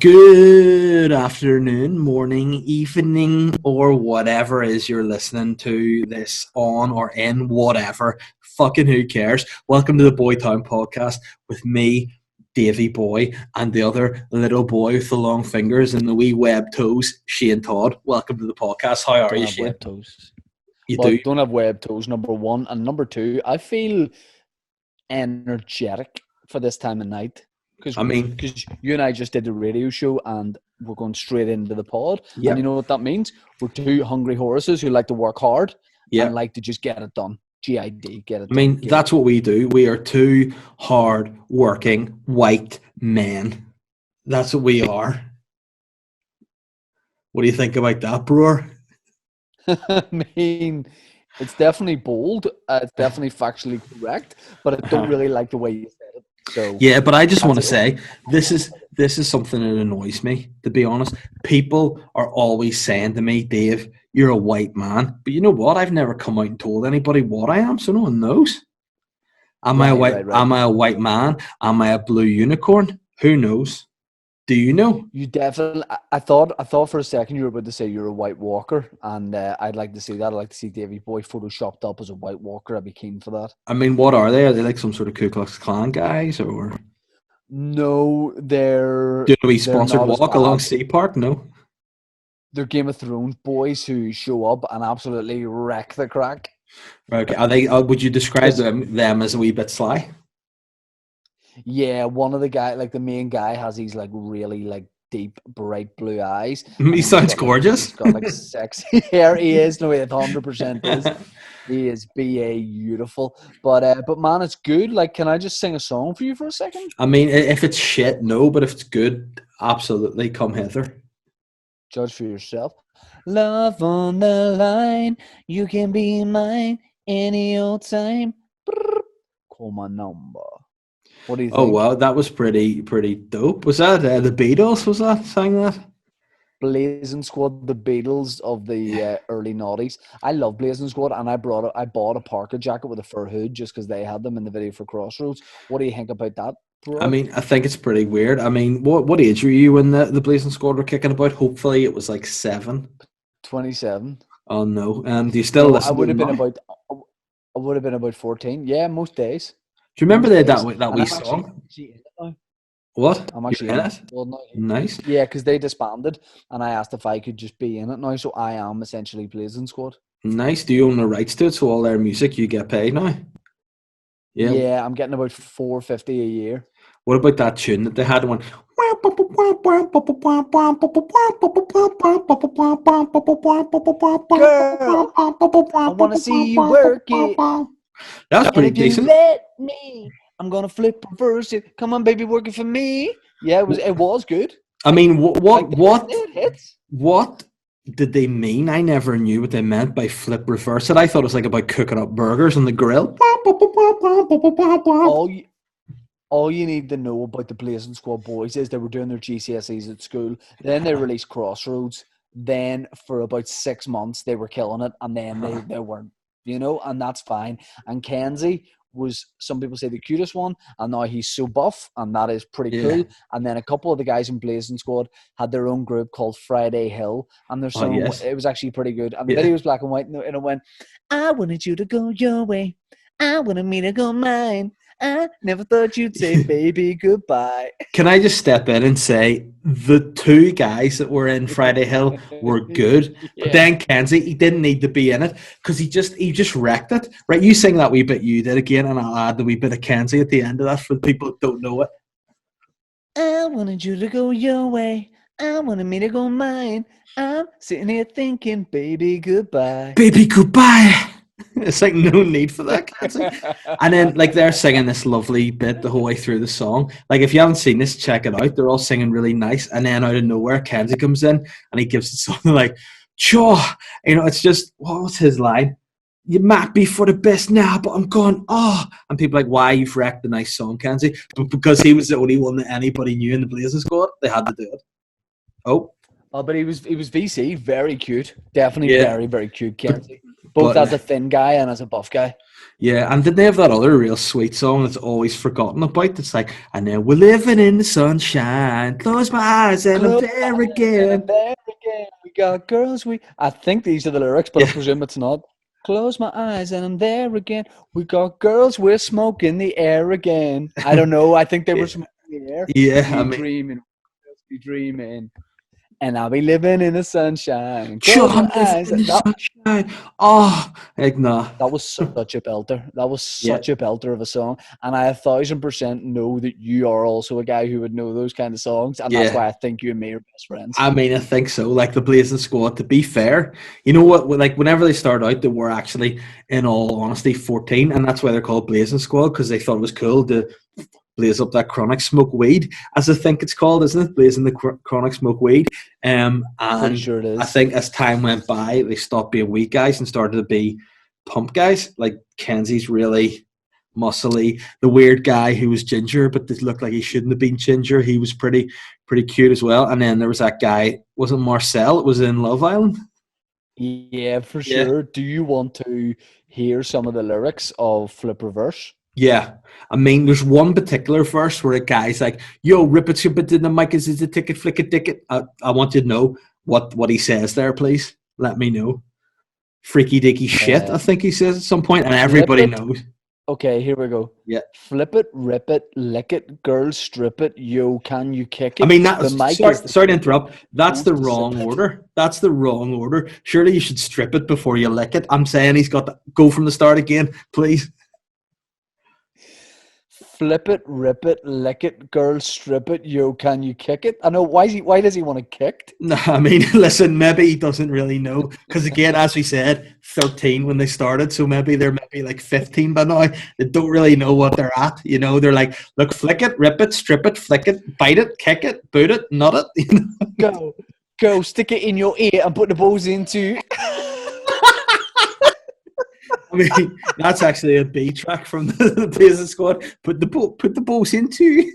Good afternoon, morning, evening, or whatever it is you're listening to this on or in, whatever. Fucking who cares? Welcome to the Boy Town podcast with me, Davy Boy, and the other little boy with the long fingers and the wee web toes, Shane Todd. Welcome to the podcast. How are you, Shane? Web toes. You Well, do? don't have web toes, number one. And number two, I feel energetic for this time of night. Because you and I just did the radio show and we're going straight into the pod. Yep. And you know what that means? We're two hungry horses who like to work hard Yep. and like to just get it done. GID, get it done. I mean, that's what we do. We are two hard-working white men. That's what we are. What do you think about that, Brewer? I mean, it's definitely bold. It's definitely factually correct. But I don't really like the way you said it. So yeah, but I just want to say this is something that annoys me, to be honest. People are always saying to me, Dave, you're a white man. But you know what? I've never come out and told anybody what I am, so no one knows. Am I a white man? Am I a blue unicorn? Who knows? Do you know? You definitely. I thought for a second you were about to say you're a White Walker, and I'd like to see that. I'd like to see Davy Boy photoshopped up as a White Walker. I'd be keen for that. I mean, what are they? Are they like some sort of Ku Klux Klan guys, or no? They're do we sponsored walk along Sea Park? No, they're Game of Thrones boys who show up and absolutely wreck the crack. Okay, are they? Would you describe them as a wee bit sly? Yeah, one of the guy, like the main guy, has these like really like deep, bright blue eyes. He sounds gorgeous. He's got like sexy hair. He is. No, it 100% is. He is beautiful. But man, it's good. Like, can I just sing a song for you for a second? I mean, if it's shit, no. But if it's good, absolutely, come hither. Judge for yourself. Love on the line. You can be mine any old time. Call my number. What do you think? Oh wow, that was pretty dope. Was that the Beatles? Was that sang that? Blazin Squad, the Beatles of the early noughties. I love Blazin Squad, and I bought a parka jacket with a fur hood just because they had them in the video for Crossroads. What do you think about that, bro? I mean, I think it's pretty weird. I mean, what age were you when the Blazin Squad were kicking about? Hopefully, it was like 7. 27. Oh no, do you still listen? I would have been about 14. Yeah, most days. Do you remember that wee song? What? I'm actually in it. Well, no, nice. Yeah, because they disbanded, and I asked if I could just be in it now, so I am essentially Blazin Squad. Nice. Do you own the rights to it? So all their music you get paid now? Yeah. Yeah, I'm getting about $450 a year. What about that tune that they had one? Girl, I want to see you work it. That's pretty decent. Let me, I'm gonna flip reverse it. Come on, baby, work it for me. Yeah, it was good. I mean, what did they mean? I never knew what they meant by flip reverse it. I thought it was like about cooking up burgers on the grill. All you need to know about the Blazin Squad boys is they were doing their GCSEs at school. Then they released Crossroads. Then for about 6 months they were killing it, and then they weren't. You know, and that's fine. And Kenzie was, some people say, the cutest one, and now he's so buff, and that is pretty cool. And then a couple of the guys in Blazin Squad had their own group called Friday Hill, and their song, it was actually pretty good. And the video was black and white, and it went, I wanted you to go your way, I wanted me to go mine, I never thought you'd say baby goodbye. Can I just step in and say the two guys that were in Friday Hill were good, but then Kenzie, he didn't need to be in it because he just wrecked it. Right, you sing that wee bit you did again, and I'll add the wee bit of Kenzie at the end of that for the people that don't know it. I wanted you to go your way, I wanted me to go mine. I'm sitting here thinking, baby goodbye. Baby goodbye. It's like no need for that. And then like they're singing this lovely bit the whole way through the song. Like if you haven't seen this, check it out. They're all singing really nice, and then out of nowhere Kenzie comes in and he gives it something like "Chaw," you know. It's just, what was his line? You might be for the best now, but I'm gone. Oh, and people are like, why you've wrecked the nice song, Kenzie? But because he was the only one that anybody knew in the Blazin Squad, they had to do it. Oh, but he was VC, very cute, definitely very, very cute, Kenzie. Both as a thin guy and as a buff guy. Yeah, and did they have that other real sweet song that's always forgotten about? It's like, I know we're living in the sunshine. Close my eyes and I'm Close my there eyes and I'm again. there again. We got girls. I think these are the lyrics, but I Yeah, presume it's not. Close my eyes and I'm there again. We got girls. We're smoking the air again. I don't know. I think they were smoking the air. yeah. I You mean, dreaming, just be dreaming, and I'll be living in the sunshine. sure, Close my I'm living eyes. in the sunshine. Oh, like nah. That was such a belter. That was Yeah, such a belter of a song. And I 1,000% know that you are also a guy who would know those kind of songs. And that's yeah. why I think you and me are best friends. I mean, I think so. Like the Blazing Squad. To be fair, you know what? Like whenever they started out, they were actually, in all honesty, 14, and that's why they're called Blazing Squad because they thought it was cool to blaze up that chronic smoke weed, as I think it's called, isn't it? Blazing the chronic smoke weed. Pretty And sure it I is. think as time went by, they stopped being weed guys and started to be pump guys. Like Kenzie's really muscly. The weird guy who was ginger, but this looked like he shouldn't have been ginger. He was pretty cute as well. And then there was that guy, wasn't Marcel? It was in Love Island. Yeah, for Yeah. sure. Do you want to hear some of the lyrics of Flip Reverse? Yeah, I mean, there's one particular verse where a guy's like, "Yo, rip it, ship it in the mic, is a ticket, flick it, ticket." I want you to know what he says there, please. Let me know. Freaky dicky shit, Uh, I think he says at some point, and Flip everybody it. knows. Okay, here we go. Yeah, Flip it, rip it, lick it, girl, strip it. Yo, can you kick I it? mean The that's mic is the sorry to ticket. interrupt. That's Goes the to sip wrong it. order. That's the wrong order. Surely you should strip it before you lick it. I'm saying he's got to go from the start again, please. Flip it, rip it, lick it, girl, strip it. Yo, can you kick it? I know. Why does he want it kicked? No, I mean, listen, maybe he doesn't really know. Because again, as we said, 13 when they started, so maybe they're maybe like 15 by now. They don't really know what they're at. You know, they're like, look, flick it, rip it, strip it, flick it, bite it, kick it, boot it, nut it. You know? Go, go, stick it in your ear and put the balls into. I mean, that's actually a B track from the Blazin Squad. Put the balls into.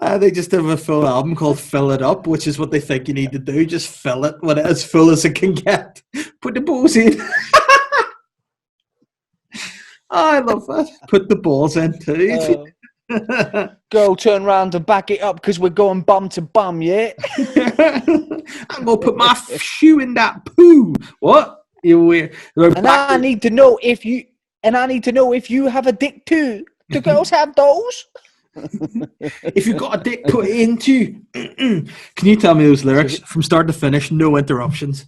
They just have a full album called Fill It Up, which is what they think you need to do. Just fill it when it's as full as it can get. Put the balls in. Oh, I love that. Put the balls in too. Uh, Go, turn round and back it up because we're going bum to bum, yeah? I'm gonna put my shoe in that poo. What? You weird. And I need to know if you have a dick too. Do girls have those? If you've got a dick, put it into. Can you tell me those lyrics from start to finish? No interruptions.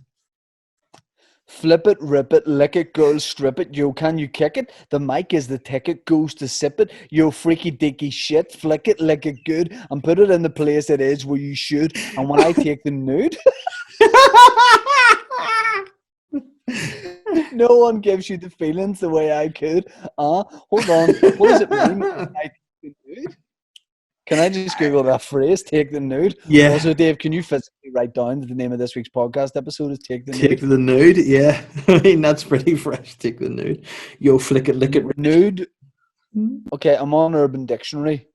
Flip it, rip it, lick it, girl, strip it. Yo, can you kick it? The mic is the ticket, goes to sip it. Yo, freaky dicky shit, flick it, lick it good, and put it in the place it is where you should. And when I take the nude, no one gives you the feelings the way I could. Hold on. What does it mean? I take the nude? Can I just Google that phrase, take the nude? Yeah. Also, Dave, can you physically write down that the name of this week's podcast episode is Take the Nude? Take the nude, yeah. I mean, that's pretty fresh. Take the nude. Yo, flick it, lick it. Nude. Okay, I'm on Urban Dictionary,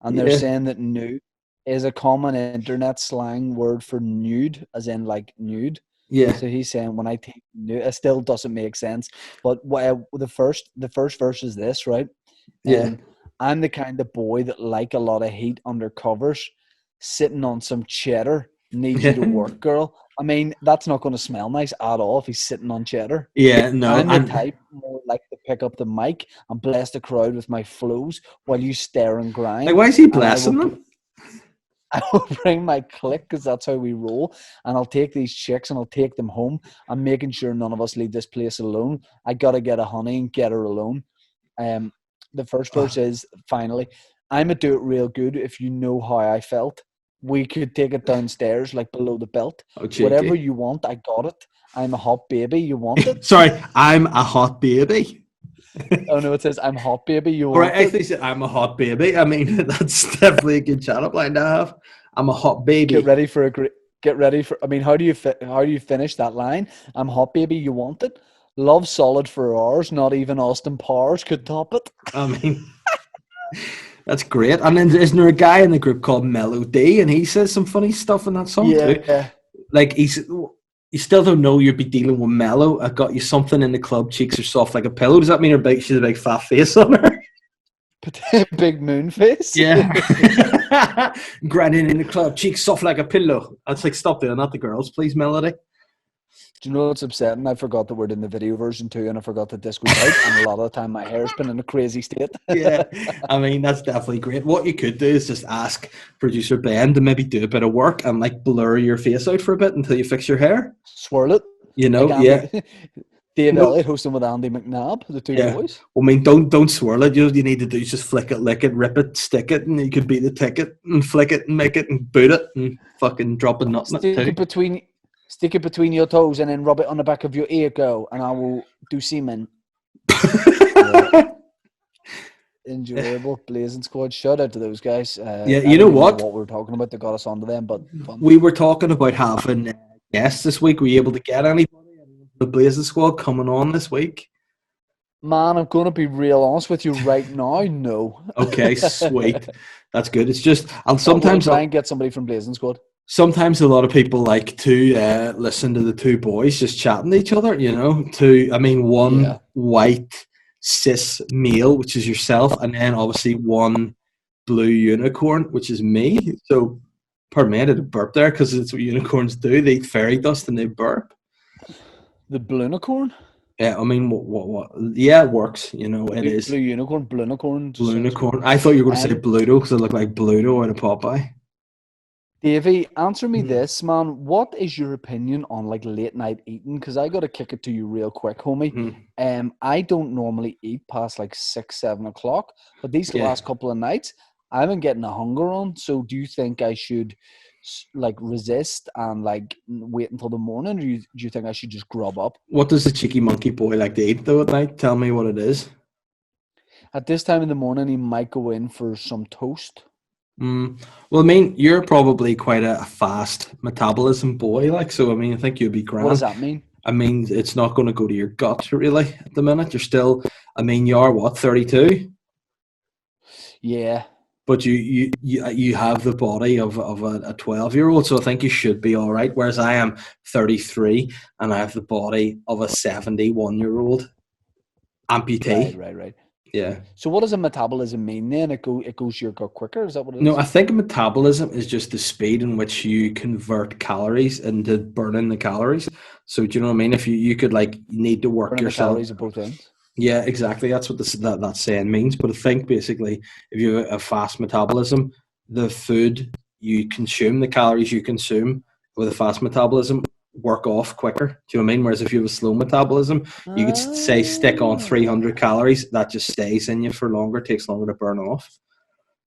and they're Yeah. saying that nude is a common internet slang word for nude, as in like nude. Yeah. So he's saying when I take nude, it still doesn't make sense. But the first verse is this, right? Yeah. I'm the kind of boy that like a lot of heat under covers, sitting on some cheddar, need you to work, girl. I mean, that's not going to smell nice at all if he's sitting on cheddar. Yeah, no. I'm the type more like to pick up the mic and bless the crowd with my flows while you stare and grind. Like, why is he blessing them? I will bring my clique because that's how we roll, and I'll take these chicks and I'll take them home. I'm making sure none of us leave this place alone. I gotta get a honey and get her alone. The first verse is, finally, I'ma do it real good if you know how I felt. We could take it downstairs, like below the belt. Oh, cheeky. Whatever you want, I got it. I'm a hot baby, you want it? Sorry, I'm a hot baby. Oh no, it says I'm hot baby, you want Right, I it? actually said I'm a hot baby. I mean, that's definitely a good chat up line to have. I'm a hot baby. Get ready for. I mean, how do you finish that line? I'm hot baby, you want it? Love solid for hours. Not even Austin Powers could top it. I mean, that's great. And then isn't there a guy in the group called Melody, and he says some funny stuff in that song too. Yeah. Like he's you still don't know you'd be dealing with mellow. I got you something in the club. Cheeks are soft like a pillow. Does that mean she's a big fat face on her? Big moon face. Yeah. Grinding in the club. Cheeks soft like a pillow. I'd like, stop doing that to girls, please, Melody. Do you know what's upsetting? I forgot the word in the video version too, and I forgot the disco out, and a lot of the time my hair's been in a crazy state. Yeah, I mean, that's definitely great. What you could do is just ask producer Ben to maybe do a bit of work and like blur your face out for a bit until you fix your hair. Swirl it. You know, like yeah. Dave Elliott hosting with Andy McNabb, the two boys. Well, I mean, don't swirl it. You need to do is just flick it, lick it, rip it, stick it, and you could be the ticket and flick it and make it and boot it and fucking drop a nut in it. Stick it between your toes and then rub it on the back of your ear, girl, and I will do semen. Enjoyable. Blazin Squad. Shout out to those guys. You know what? What we were talking about that got us onto them, but fun. We were talking about having guests this week. Were you able to get anybody? The Blazin Squad coming on this week? Man, I'm going to be real honest with you right now. No. Okay, sweet. That's good. It's just I'll sometimes try and get somebody from Blazin Squad. Sometimes a lot of people like to listen to the two boys just chatting to each other, you know. One white cis male, which is yourself, and then obviously one blue unicorn, which is me. So, pardon me, I did a burp there because it's what unicorns do. They eat fairy dust and they burp. The blue unicorn? Yeah, I mean, what? Yeah, it works. You know, it is. Blue unicorn, blue unicorn. Blue unicorn. I thought you were going to say Bluto because it looked like Bluto out of Popeye. Davey, answer me this, man. What is your opinion on like late night eating? Because I got to kick it to you real quick, homie. I don't normally eat past like 6, 7 o'clock, but these last couple of nights, I've been getting a hunger on. So do you think I should like resist and like wait until the morning, or do you think I should just grub up? What does the cheeky monkey boy like to eat though at night? Tell me what it is. At this time in the morning, he might go in for some toast. Well, I mean, you're probably quite a fast metabolism boy, like, so I mean, I think you'd be grand. What does that mean? I mean, it's not going to go to your gut really at the minute. You're still, I mean, you are what, 32? Yeah. But you have the body of a 12-year-old, so I think you should be all right. Whereas I am 33 and I have the body of a 71-year-old amputee. Right. Yeah. So what does a metabolism mean then? It goes to your gut quicker? Is that what it is? No, I think metabolism is just the speed in which you convert calories into burning the calories. So do you know what I mean? If you could like need to work burning yourself. The calories at both ends. Yeah, exactly. That's what that saying means. But I think basically if you have a fast metabolism, the food you consume, the calories you consume with a fast metabolism work off quicker. Do you know what I mean? Whereas if you have a slow metabolism, you could say stick on 300 calories, that just stays in you for longer, takes longer to burn off,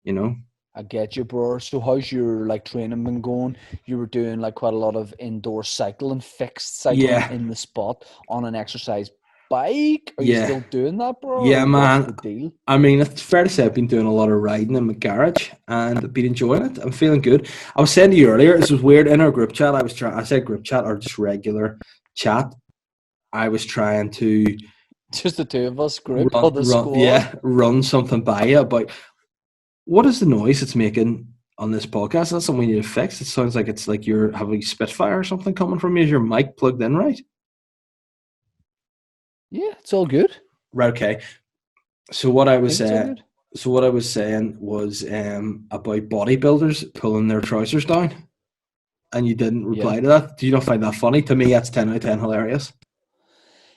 you know? I get you, bro. So how's your like training been going? You were doing like quite a lot of indoor cycling, fixed cycling in the spot on an exercise bike. Are you still doing that, bro? Yeah, man. What's the deal? I mean, it's fair to say I've been doing a lot of riding in my garage and I've been enjoying it. I'm feeling good. I was saying to you earlier, this was weird. In our group chat, I said group chat or just regular chat. I was trying to just the two of us group squad. Yeah, run something by you about what is the noise it's making on this podcast. That's something we need to fix. It sounds like it's like you're having Spitfire or something coming from you. Is your mic plugged in right? Yeah, it's all good. Right, okay. So what I was saying was about bodybuilders pulling their trousers down, and you didn't reply to that. Do you not find that funny? To me, that's 10 out of 10 hilarious.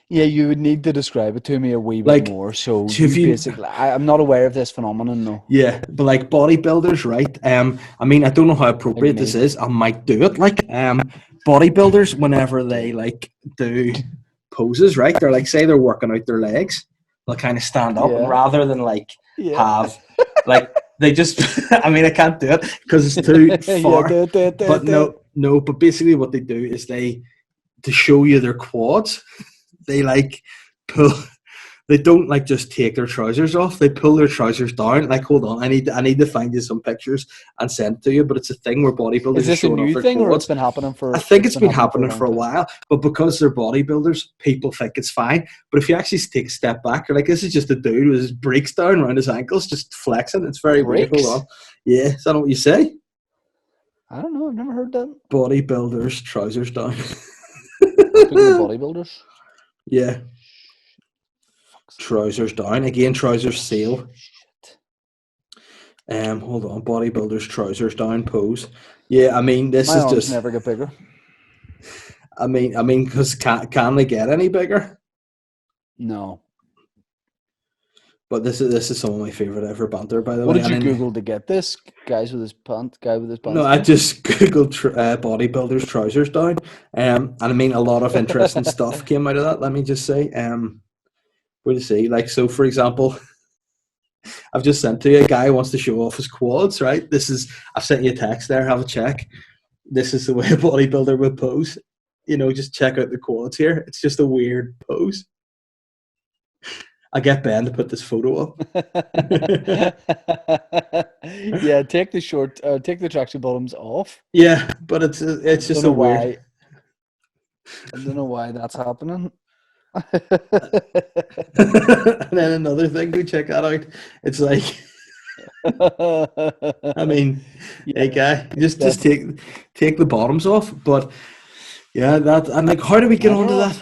Yeah, you would need to describe it to me a wee bit more. So basically, I'm not aware of this phenomenon, no. Yeah, but like bodybuilders, right? I mean, I don't know how appropriate this is. I might do it. Like, bodybuilders, whenever they like do poses, right? They're like, say they're working out their legs, they'll kind of stand up, and rather than like have like they just, I mean, I can't do it because it's too far. But no. But basically, what they do is to show you their quads. They like pull. They don't like just take their trousers off. They pull their trousers down. Like, hold on, I need to find you some pictures and send it to you. But it's a thing where bodybuilders. Is this a new thing, or it's been happening for? I think it's been happening for a while. But because they're bodybuilders, people think it's fine. But if you actually take a step back, you're like, this is just a dude with his brakes down around his ankles, just flexing. It's very weird. Hold on. Yeah, is that what you say? I don't know. I've never heard that. Bodybuilders trousers down. Speaking of bodybuilders, Yeah, fuck's sake. trousers down again. Trousers sale. Shit. Hold on, bodybuilders trousers down pose. Yeah, I mean this My is arms just. never get bigger. Because can they get any bigger? No. But this is some of my favorite ever banter, by the What way. did you Google to get this? Guy with his pants No, I down? just googled bodybuilders trousers down, and I mean a lot of interesting stuff came out of that. Let me just say, what do you say? Like, so for example, I've just sent to you a guy who wants to show off his quads. Right? I've sent you a text there. Have a check. This is the way a bodybuilder would pose. Just check out the quads here. It's just a weird pose. I get Ben to put this photo up. Yeah, take the tracksuit bottoms off. Yeah, but it's just a weird. I don't know why that's happening. And then another thing, go check that out. It's like, I mean, Yeah, hey guy, just take the bottoms off. But yeah, that and like, how do we get onto that?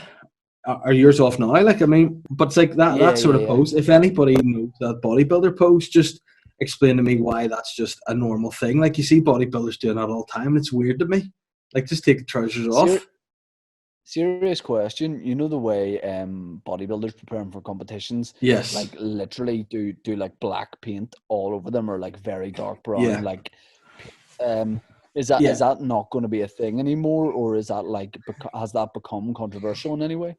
Are yours off now? Like, I mean, but it's like that sort of pose. If anybody knows that bodybuilder pose, just explain to me why that's just a normal thing. Like, you see bodybuilders doing that all the time, and it's weird to me. Like, just take the trousers off. Serious question. You know the way bodybuilders preparing for competitions, Yes. like literally do like black paint all over them, or like very dark brown. Yeah. Like, is that not going to be a thing anymore, or is that like has that become controversial in any way?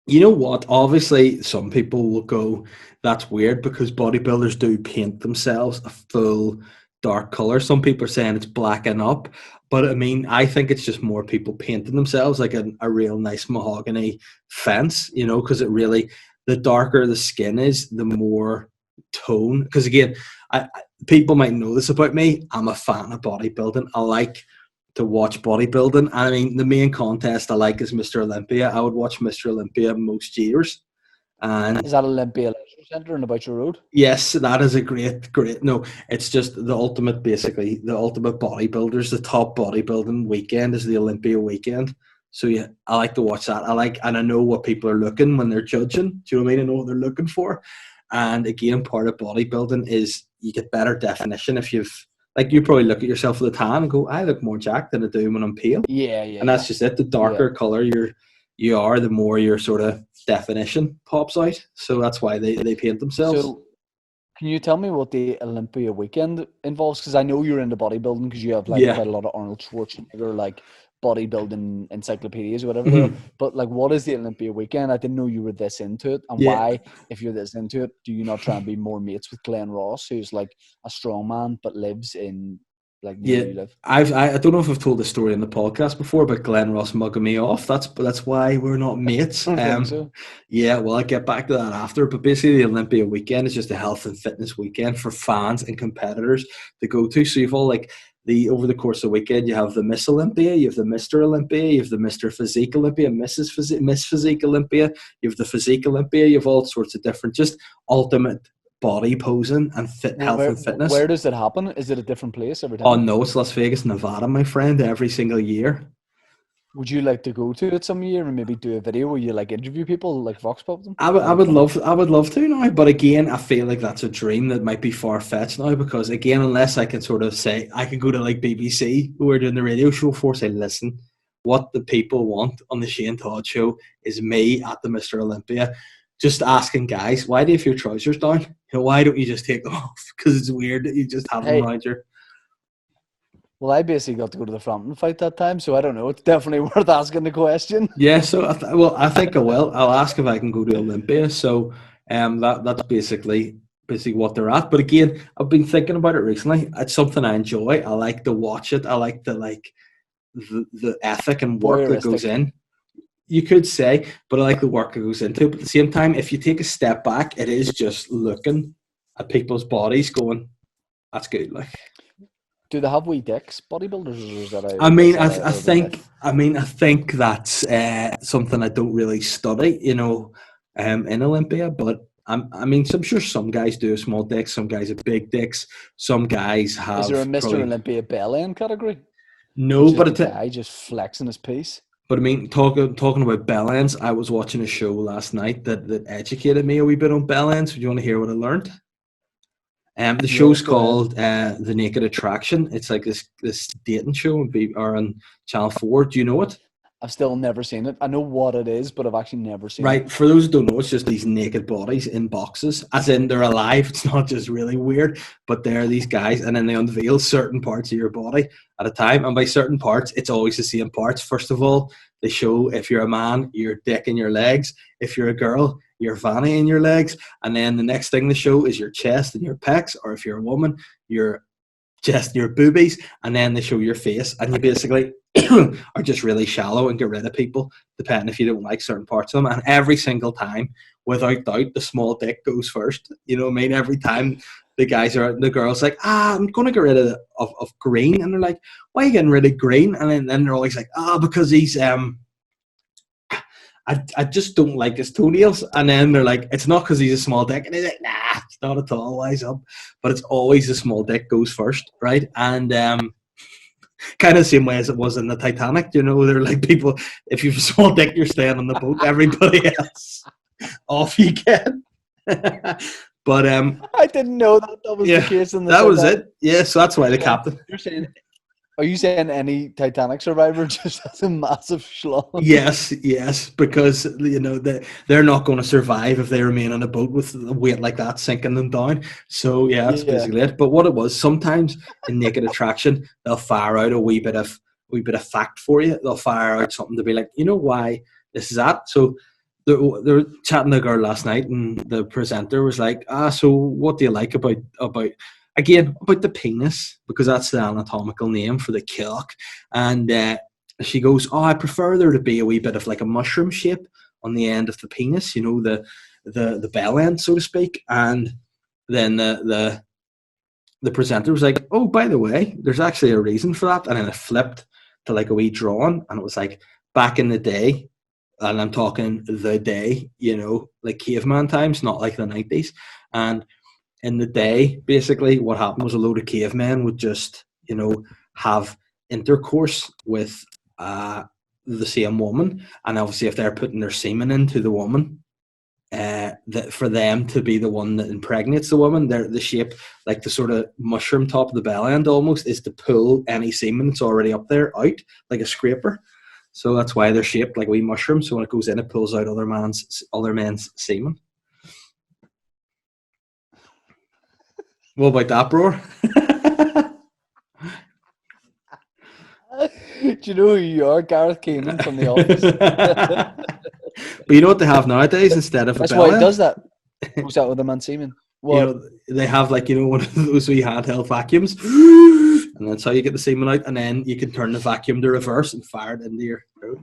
You know what? Obviously, some people will go, that's weird because bodybuilders do paint themselves a full dark color. Some people are saying it's blacking up. But I mean, I think it's just more people painting themselves like a real nice mahogany fence, because the darker the skin is, the more tone. Because again, people might know this about me. I'm a fan of bodybuilding. I like to watch bodybuilding. I mean, the main contest I like is Mr. Olympia. I would watch Mr. Olympia most years. And is that Olympia Leisure Centre and about your road? Yes, that is a great. No, it's just the ultimate bodybuilders. The top bodybuilding weekend is the Olympia weekend. So yeah, I like to watch that. And I know what people are looking when they're judging. Do you know what I mean? I know what they're looking for. And again, part of bodybuilding is you get better definition if you probably look at yourself with a tan and go, I look more jacked than I do when I'm pale. Yeah. And that's just it. The darker color you are, the more your sort of definition pops out. So that's why they paint themselves. So can you tell me what the Olympia weekend involves? Because I know you're into bodybuilding because you have quite a lot of Arnold Schwarzenegger like bodybuilding encyclopedias or whatever. Mm-hmm. But like, what is the Olympia weekend? I didn't know you were this into it. And why, if you're this into it, do you not try and be more mates with Glenn Ross, who's like a strong man but lives in like where you live? I don't know if I've told the story in the podcast before, but Glenn Ross mugging me off. That's why we're not mates. I think so. Yeah, well, I'll get back to that after. But basically, the Olympia weekend is just a health and fitness weekend for fans and competitors to go to. So you've all over the course of the weekend, you have the Miss Olympia, you have the Mr. Olympia, you have the Mr. Physique Olympia, Miss Physique Olympia, you have the Physique Olympia, you have all sorts of different, just ultimate body posing and health and fitness. Where does it happen? Is it a different place every time? Oh no, it's Las Vegas, Nevada, my friend, every single year. Would you like to go to it some year and maybe do a video where you like interview people, like Vox Pop them? I would love to now, but again, I feel like that's a dream that might be far fetched now because again, unless I can sort of say I can go to like BBC who are doing the radio show for, say, listen, what the people want on the Shane Todd show is me at the Mr. Olympia, just asking guys, why do you have your trousers down? Why don't you just take them off? Because it's weird that you just have them around your. Well, I basically got to go to the Frampton fight that time, so I don't know. It's definitely worth asking the question. Yeah, so I think I will. I'll ask if I can go to Olympia. So that's basically what they're at. But again, I've been thinking about it recently. It's something I enjoy. I like to watch it. I like the ethic and work that goes in. You could say, but I like the work that goes into it. But at the same time, if you take a step back, it is just looking at people's bodies going, that's good. Like, do they have wee dicks, bodybuilders? Or is that I think that's something I don't really study, in Olympia. But I'm sure some guys do have small dicks, some guys have big dicks, some guys have. Is there a Mr. Olympia belly in category? No, but it's a guy just flexing his piece. But I mean, talking about bell-ends, I was watching a show last night that educated me a wee bit on bell-ends. Do you want to hear what I learned? The Yeah, show's go ahead. called The Naked Attraction. It's like this dating show or on Channel 4. Do you know it? I've still never seen it. I know what it is, but I've actually never seen it. Right. For those who don't know, it's just these naked bodies in boxes, as in they're alive. It's not just really weird, but they're these guys, and then they unveil certain parts of your body at a time. And by certain parts, it's always the same parts. First of all, they show if you're a man, your dick and your legs. If you're a girl, your fanny and your legs. And then the next thing they show is your chest and your pecs, or if you're a woman, your just your boobies, and then they show your face, and you basically are just really shallow and get rid of people, depending if you don't like certain parts of them. And every single time, without doubt, the small dick goes first. You know what I mean? Every time the girls like, I'm going to get rid of green, and they're like, why are you getting rid of green? And then they're always like, because he's I just don't like his toenails. And then they're like, it's not because he's a small dick. And he's like, nah, it's not at all. Wise up. But it's always the small dick goes first, right? And kind of the same way as it was in the Titanic. You know, they're like people, if you've a small dick, you're staying on the boat. Everybody else, off you get. But I didn't know that was the case in the that was Titanic. it. Yeah, so that's why the captain. You're saying, are you saying any Titanic survivor just has a massive schlong? Yes, because you know they're not going to survive if they remain on a boat with a weight like that sinking them down. So yeah, that's basically it. But what it was, sometimes in Naked Attraction, they'll fire out a wee bit of fact for you. They'll fire out something to be like, you know why this is that. So they're chatting to a girl last night, and the presenter was like, so what do you like about the penis, because that's the anatomical name for the cock. And she goes, I prefer there to be a wee bit of like a mushroom shape on the end of the penis, you know, the bell end, so to speak. And then the presenter was like, oh, by the way, there's actually a reason for that. And then it flipped to like a wee drawing, and it was like, back in the day, and I'm talking the day, you know, like caveman times, not like the 90s. And in the day, basically, what happened was a load of cavemen would just, you know, have intercourse with the same woman. And obviously, if they're putting their semen into the woman, that for them to be the one that impregnates the woman, the shape, like the sort of mushroom top of the bell end almost, is to pull any semen that's already up there out, like a scraper. So that's why they're shaped like a wee mushroom. So when it goes in, it pulls out other men's semen. What about that, bro? Do you know who you are? Gareth Keenan from The Office. But you know what they have nowadays instead of That's a why bell it does that. Goes out with the man semen. What? You know, they have like, you know, one of those wee handheld vacuums, and that's how you get the semen out. And then you can turn the vacuum to reverse and fire it into your throat.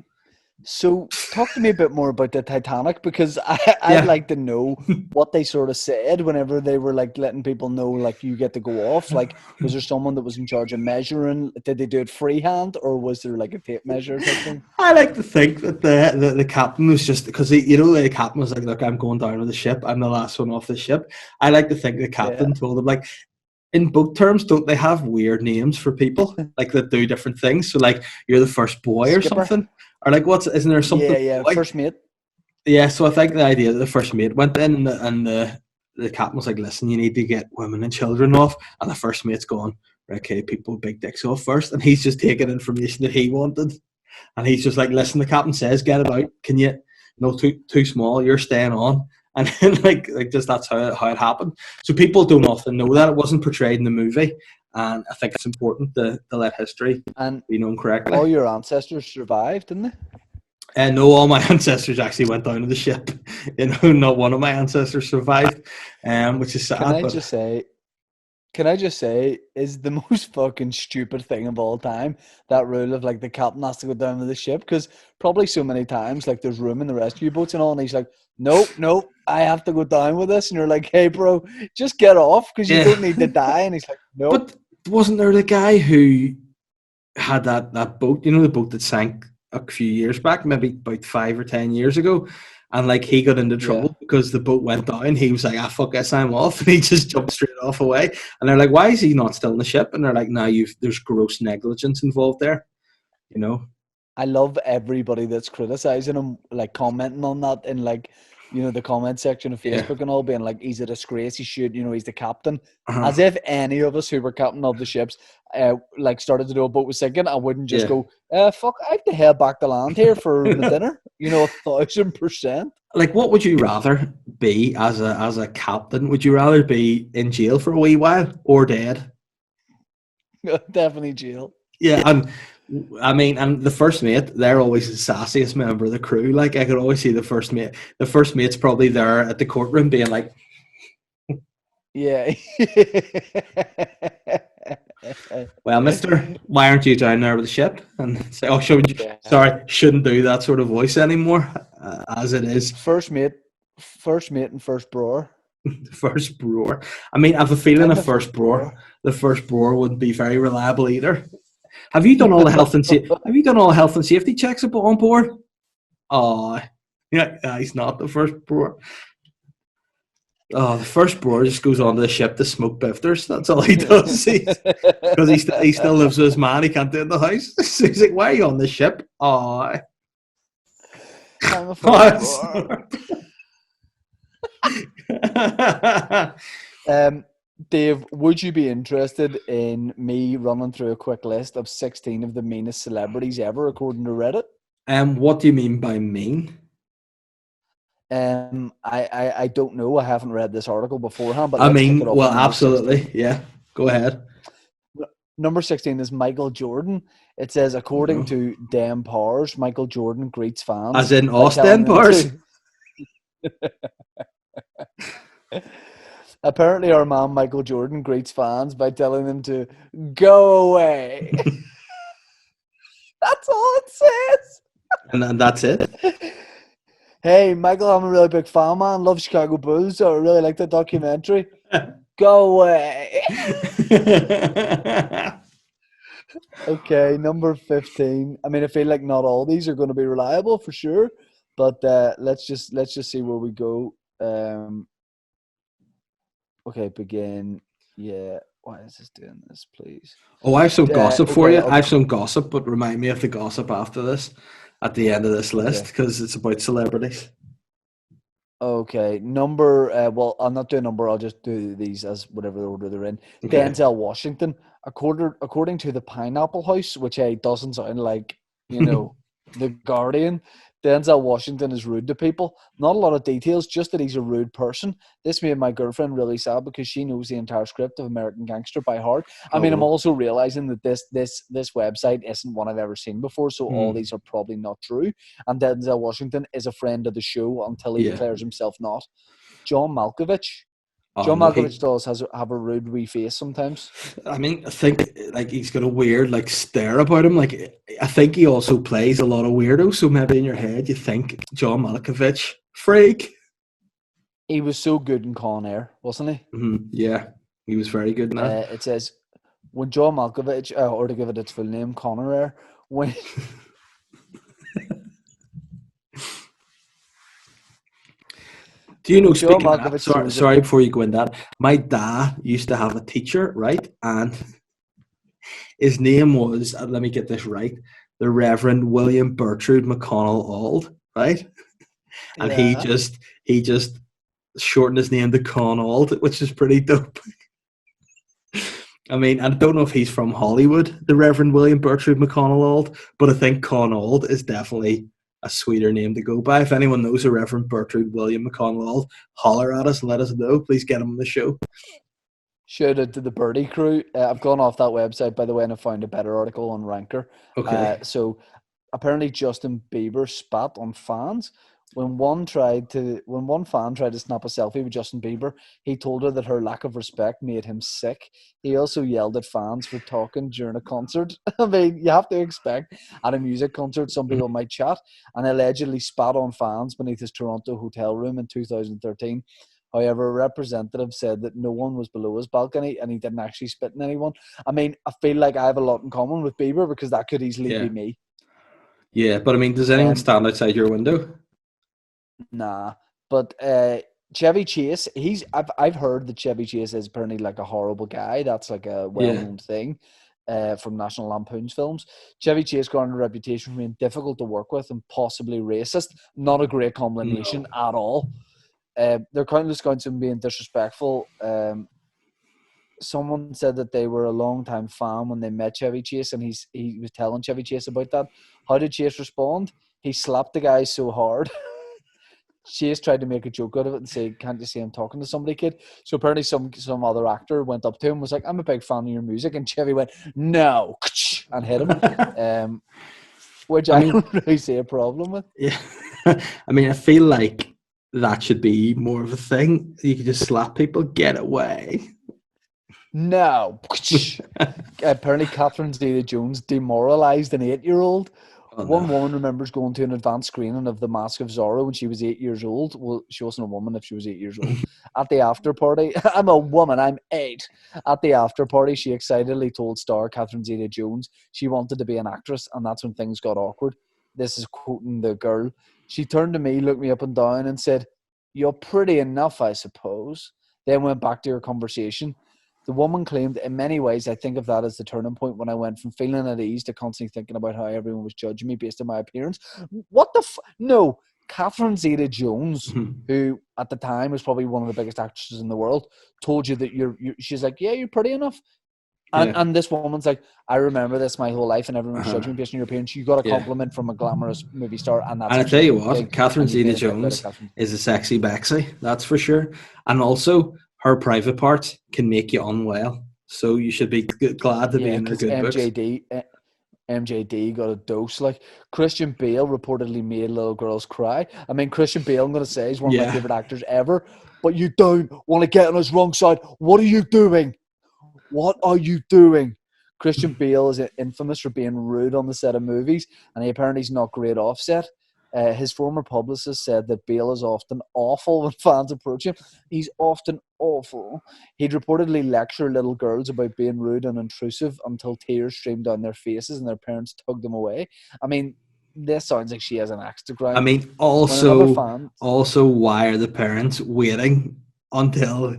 So talk to me a bit more about the Titanic, because I'd like to know what they sort of said whenever they were like letting people know, like, you get to go off. Like, was there someone that was in charge of measuring? Did they do it freehand, or was there like a tape measure type thing? I like to think that the captain was just, because you know, the captain was like, look, I'm going down with the ship. I'm the last one off the ship. I like to think the captain told him, like, in boat terms, don't they have weird names for people like that do different things? So like, you're the first boy or something. Or like, isn't there something? Yeah, like, first mate. Yeah, so I think the idea that the first mate went in, and the captain was like, listen, you need to get women and children off. And the first mate's going, okay, people with big dicks off first. And he's just taking information that he wanted. And he's just like, listen, the captain says, get it out. Can you, no, too small, you're staying on. And then like just that's how it happened. So people don't often know that. It wasn't portrayed in the movie. And I think it's important to let history be known correctly. All your ancestors survived, didn't they? And no, all my ancestors actually went down to the ship. You know, not one of my ancestors survived, which is sad. Can I just say, is the most fucking stupid thing of all time, that rule of like the captain has to go down to the ship, because probably so many times like there's room in the rescue boats and all, and he's like, nope, I have to go down with this, and you're like, hey bro, just get off because you don't need to die, and he's like, nope. But wasn't there the guy who had that boat, you know, the boat that sank a few years back, maybe about 5 or 10 years ago, and like he got into trouble because the boat went down. He was like, fuck this, I'm off, and he just jumped straight off away. And they're like, why is he not still in the ship? And they're like, there's gross negligence involved there, you know. I love everybody that's criticizing him, like commenting on that in like, the comment section of Yeah. Facebook and all, being like, he's a disgrace. He should, he's the captain. Uh-huh. As if any of us who were captain of the ships, like started to do a boat was sinking, I wouldn't just Yeah. go, fuck, I have to head back to land here for my dinner. 1,000%. Like, what would you rather be as a captain? Would you rather be in jail for a wee while or dead? Definitely jail. Yeah, and I mean, and the first mate, they're always the sassiest member of the crew. Like, I could always see the first mate. The first mate's probably there at the courtroom being like, Yeah. "Well, Mister, why aren't you down there with the ship?" And say, "Oh, Yeah. shouldn't do that sort of voice anymore, as it is." First mate and first bro. The first brewer. I mean, I have a feeling I'm a the first first brewer, bro. the first brewer wouldn't be very reliable either. Have you done all the Have you done all the health and safety checks on board? Oh, yeah, he's not the first brewer. Oh, the first brewer just goes onto the ship to smoke bifters. That's all he does. Because he still lives with his man. He can't do it in the house. So he's like, "Why are you on the ship?" Oh, I'm the first bro. Dave, would you be interested in me running through a quick list of 16 of the meanest celebrities ever, according to Reddit? What do you mean by mean? I don't know. I haven't read this article beforehand, but I let's kick it mean, off well, with number absolutely. 16. Yeah, go ahead. Number 16 is Michael Jordan. It says, Oh, according no. to Dem Powers, Michael Jordan greets As fans in by telling Austin them bars. to. Apparently, our man Michael Jordan greets fans by telling them to go away. That's all it says. And that's it. Hey, Michael, I'm a really big fan, man. Love Chicago Bulls, so I really like the documentary. Go away. Okay, number 15. I mean, I feel like not all these are going to be reliable for sure, but let's just see where we go. Okay, begin. Yeah, why is this doing this, please? Oh, I have some gossip for Okay, you. I have some gossip, but remind me of the gossip after this, at the end of this list, okay. because it's about celebrities. Okay, well, I'm not doing number. I'll just do these as whatever order they're in. Okay. Denzel Washington, according to the Pineapple House, which doesn't sound like the Guardian. Denzel Washington is rude to people. Not a lot of details, just that he's a rude person. This made my girlfriend really sad because she knows the entire script of American Gangster by heart. I Oh, mean, I'm well. also realizing that this website isn't one I've ever seen before, so all these are probably not true. And Denzel Washington is a friend of the show until he Yeah. declares himself not. John Malkovich. Oh, John no, Malkovich does have a rude wee face sometimes. I mean, I think like he's got a weird like stare about him. Like, I think he also plays a lot of weirdos. So maybe in your head you think John Malkovich freak. He was so good in Con Air, wasn't he? Yeah, he was very good in that. It says when John Malkovich, or to give it its full name, Conor Air, when Do you know? John Speaking of that, Malkovich throws it. sorry before you go in that, my dad used to have a teacher, right? And his name was, let me get this right, the Reverend William Bertrude McConnell Auld, right? And Yeah. he just shortened his name to Con Auld, which is pretty dope. I mean, I don't know if he's from Hollywood, the Reverend William Bertrude McConnell Auld, but I think Con Auld is definitely a sweeter name to go by. If anyone knows a Reverend Bertrude William McConnell Auld, holler at us and let us know. Please get him on the show. Shout out to the Birdie crew. I've gone off that website, by the way, and I found a better article on Ranker. Okay. So apparently Justin Bieber spat on fans. When one fan tried to snap a selfie with Justin Bieber, he told her that her lack of respect made him sick. He also yelled at fans for talking during a concert. I mean, you have to expect at a music concert some people might chat, and allegedly spat on fans beneath his Toronto hotel room in 2013. However, a representative said that no one was below his balcony and he didn't actually spit in anyone. I mean, I feel like I have a lot in common with Bieber because that could easily Yeah. be me. Yeah, but I mean, does anyone Um, stand outside your window? Nah, but Chevy Chase, I've heard that Chevy Chase is apparently like a horrible guy. That's like a Yeah. well-known thing. from National Lampoon's films. Chevy Chase garnered a reputation for being difficult to work with and possibly racist. Not a great combination at all. There are countless accounts of him being disrespectful. Someone said that they were a long-time fan when they met Chevy Chase, and he was telling Chevy Chase about that. How did Chase respond? He slapped the guy so hard. Chase tried to make a joke out of it and say, "Can't you see I'm talking to somebody, kid?" So apparently some other actor went up to him and was like, "I'm a big fan of your music," and Chevy went, "No," and hit him. Which I don't really see a problem with. Yeah. I mean, I feel like that should be more of a thing. You could just slap people, get away. No. Apparently Catherine Zeta-Jones demoralised an 8-year-old. One woman remembers going to an advanced screening of The Mask of Zorro when she was 8 years old. Well, she wasn't a woman if she was 8 years old. At the after party, I'm a woman, I'm 8. At the after party, she excitedly told star Catherine Zeta-Jones she wanted to be an actress, and that's when things got awkward. This is quoting the girl. She turned to me, looked me up and down, and said, "You're pretty enough, I suppose." Then went back to her conversation. The woman claimed, "In many ways, I think of that as the turning point when I went from feeling at ease to constantly thinking about how everyone was judging me based on my appearance." What the No, Catherine Zeta-Jones, who at the time was probably one of the biggest actresses in the world, told you that she's like, "Yeah, you're pretty enough." And this woman's like, "I remember this my whole life, and everyone's judging me based on your appearance. You got a compliment from a glamorous movie star, and that's." And I tell you what, Catherine Zeta-Jones is a sexy Bexy, that's for sure. And also, her private parts can make you unwell, so you should be glad to be in her good MJD, books. MJD got a dose. Like Christian Bale reportedly made little girls cry. I mean, Christian Bale, I'm going to say, is one of my favorite actors ever. But you don't want to get on his wrong side. What are you doing? What are you doing? Christian Bale is infamous for being rude on the set of movies, and he apparently is not great offset. His former publicist said that Bale is often awful when fans approach him. He's often awful. He'd reportedly lecture little girls about being rude and intrusive until tears streamed down their faces and their parents tugged them away. I mean, this sounds like she has an axe to grind. I mean, also, why are the parents waiting until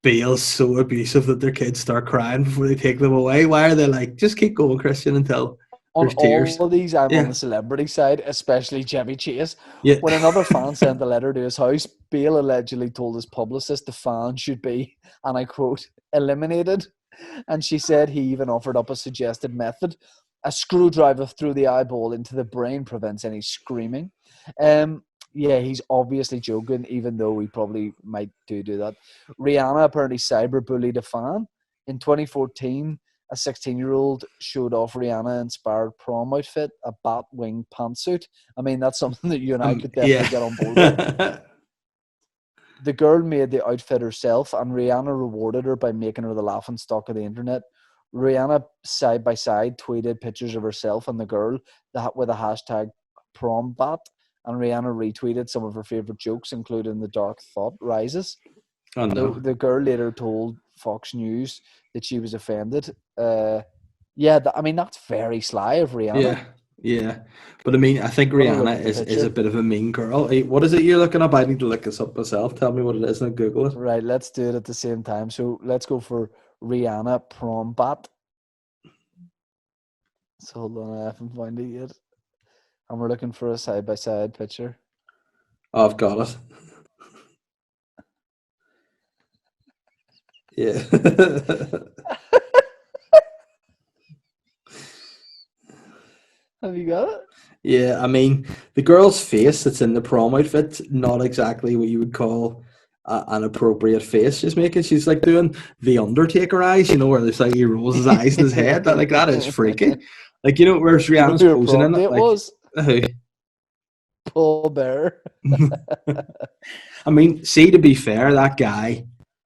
Bale's so abusive that their kids start crying before they take them away? Why are they like, just keep going, Christian, until on tears? All of these, I'm on the celebrity side, especially Chevy Chase. Yeah. When another fan sent a letter to his house, Bale allegedly told his publicist the fan should be, and I quote, "eliminated." And she said he even offered up a suggested method. A screwdriver through the eyeball into the brain prevents any screaming. Yeah, he's obviously joking, even though he probably might do that. Rihanna apparently cyberbullied a fan. In 2014, a 16-year-old showed off Rihanna-inspired prom outfit, a bat-wing pantsuit. I mean, that's something that you and I could definitely get on board with. The girl made the outfit herself, and Rihanna rewarded her by making her the laughing stock of the internet. Rihanna, side by side, tweeted pictures of herself and the girl with a hashtag #prombat, and Rihanna retweeted some of her favorite jokes, including "the dark thought rises." Oh, no. The girl later told Fox News that she was offended. I mean, that's very sly of Rihanna. Yeah. But I mean, I think Rihanna is a bit of a mean girl. What is it you're looking up? I need to look this up myself. Tell me what it is and I'll Google it. Right, let's do it at the same time. So let's go for Rihanna prombat. So hold on, I haven't found it yet. And we're looking for a side-by-side picture. Oh, I've got it. Yeah. Have you got it? Yeah, I mean, the girl's face that's in the prom outfit, not exactly what you would call an appropriate face she's making. She's like doing the Undertaker eyes, where there's like he rolls his eyes in his head. Like, that is freaky. Like, where's Rihanna's posing in it? Like, was Paul Bearer. I mean, see, to be fair, that guy,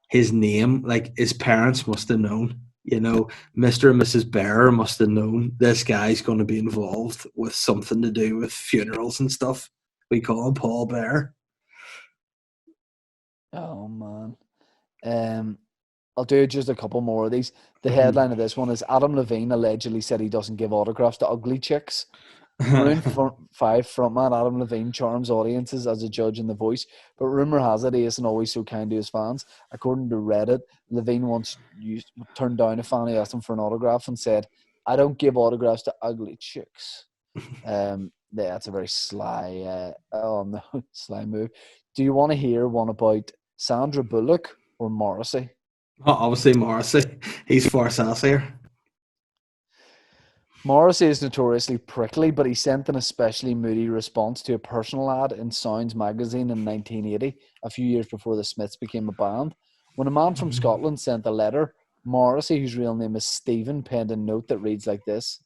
his name, like, his parents must have known. Mr. and Mrs. Bearer must have known this guy's going to be involved with something to do with funerals and stuff. We call him Paul Bearer. Oh, man. I'll do just a couple more of these. The headline of this one is Adam Levine allegedly said he doesn't give autographs to ugly chicks. Maroon 5 frontman Adam Levine charms audiences as a judge in The Voice, but rumor has it he isn't always so kind to his fans. According to Reddit, Levine once turned down a fan who asked him for an autograph and said, "I don't give autographs to ugly chicks." Yeah, that's a very sly, sly move. Do you want to hear one about Sandra Bullock or Morrissey? Oh, obviously Morrissey. He's far sassier. Morrissey is notoriously prickly, but he sent an especially moody response to a personal ad in Sounds magazine in 1980, a few years before the Smiths became a band. When a man from Scotland sent a letter, Morrissey, whose real name is Stephen, penned a note that reads like this: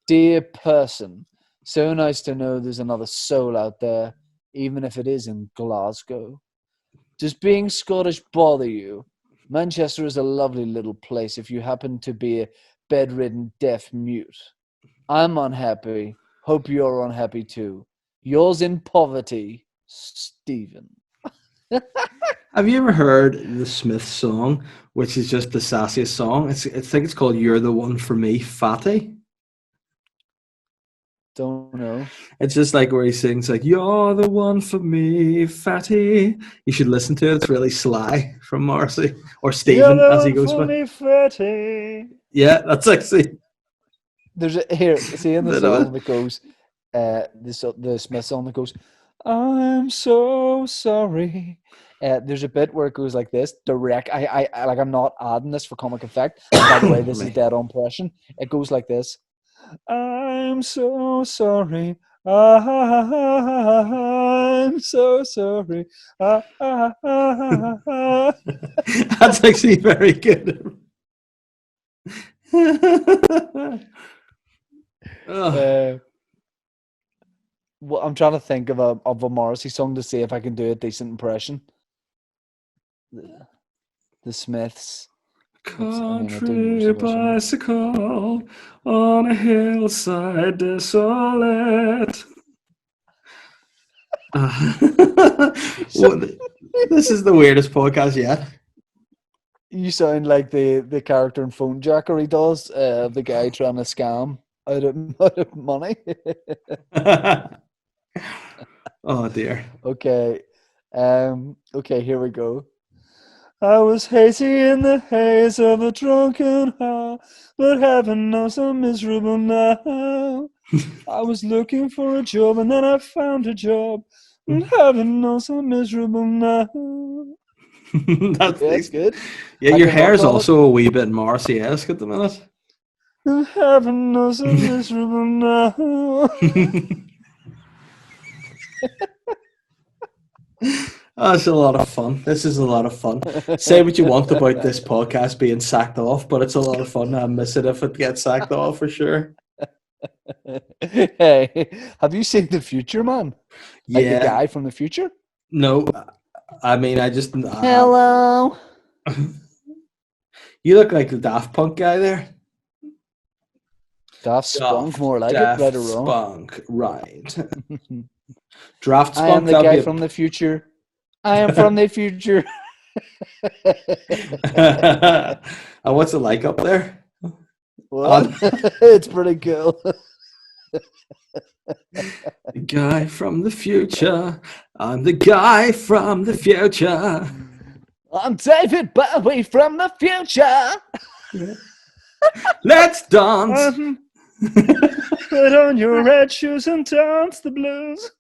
"Dear person, so nice to know there's another soul out there, even if it is in Glasgow. Does being Scottish bother you? Manchester is a lovely little place if you happen to be a bedridden deaf mute. I'm unhappy. Hope you're unhappy too. Yours in poverty, Stephen." Have you ever heard the Smiths song, which is just the sassiest song? I think it's called "You're the One for Me, Fatty." Don't know. It's just like where he sings like "You're the one for me, fatty." You should listen to it. It's really sly from Morrissey or Stephen as he goes by. Me, fatty. Yeah, that's actually. There's see in the song that goes, the Smith song that goes, "I'm so sorry." There's a bit where it goes like this, direct. I like. I'm not adding this for comic effect. By the way, this is dead on impression. It goes like this: "I'm so sorry. I'm so sorry." That's actually very good. Well, I'm trying to think of a Morrissey song to see if I can do a decent impression. The Smiths. Country bicycle on a hillside desolate. This is the weirdest podcast yet. You sound like the character in Phone Jacker he does, the guy trying to scam out of money. Oh dear. Okay. Okay, here we go. "I was hazy in the haze of a drunken heart, but heaven knows I'm miserable now. I was looking for a job and then I found a job, and heaven knows I'm miserable now." That's good. Yeah, your hair is also a wee bit Morrissey-esque at the minute. "And heaven knows I'm miserable now." Oh, it's a lot of fun. This is a lot of fun. Say what you want about this podcast being sacked off, but it's a lot of fun. I miss it if it gets sacked off for sure. Hey, have you seen The Future, man? Like the guy from the future? No, I mean, I just... Hello. You look like the Daft Punk guy there. Daft Spunk, more like it, right or wrong? Spunk, right. Draft Spunk. I am the guy from the future. I am from the future. And what's it like up there? What? It's pretty cool. The guy from the future. I'm the guy from the future. I'm David Bowie from the future. Let's dance. Put on your red shoes and dance the blues.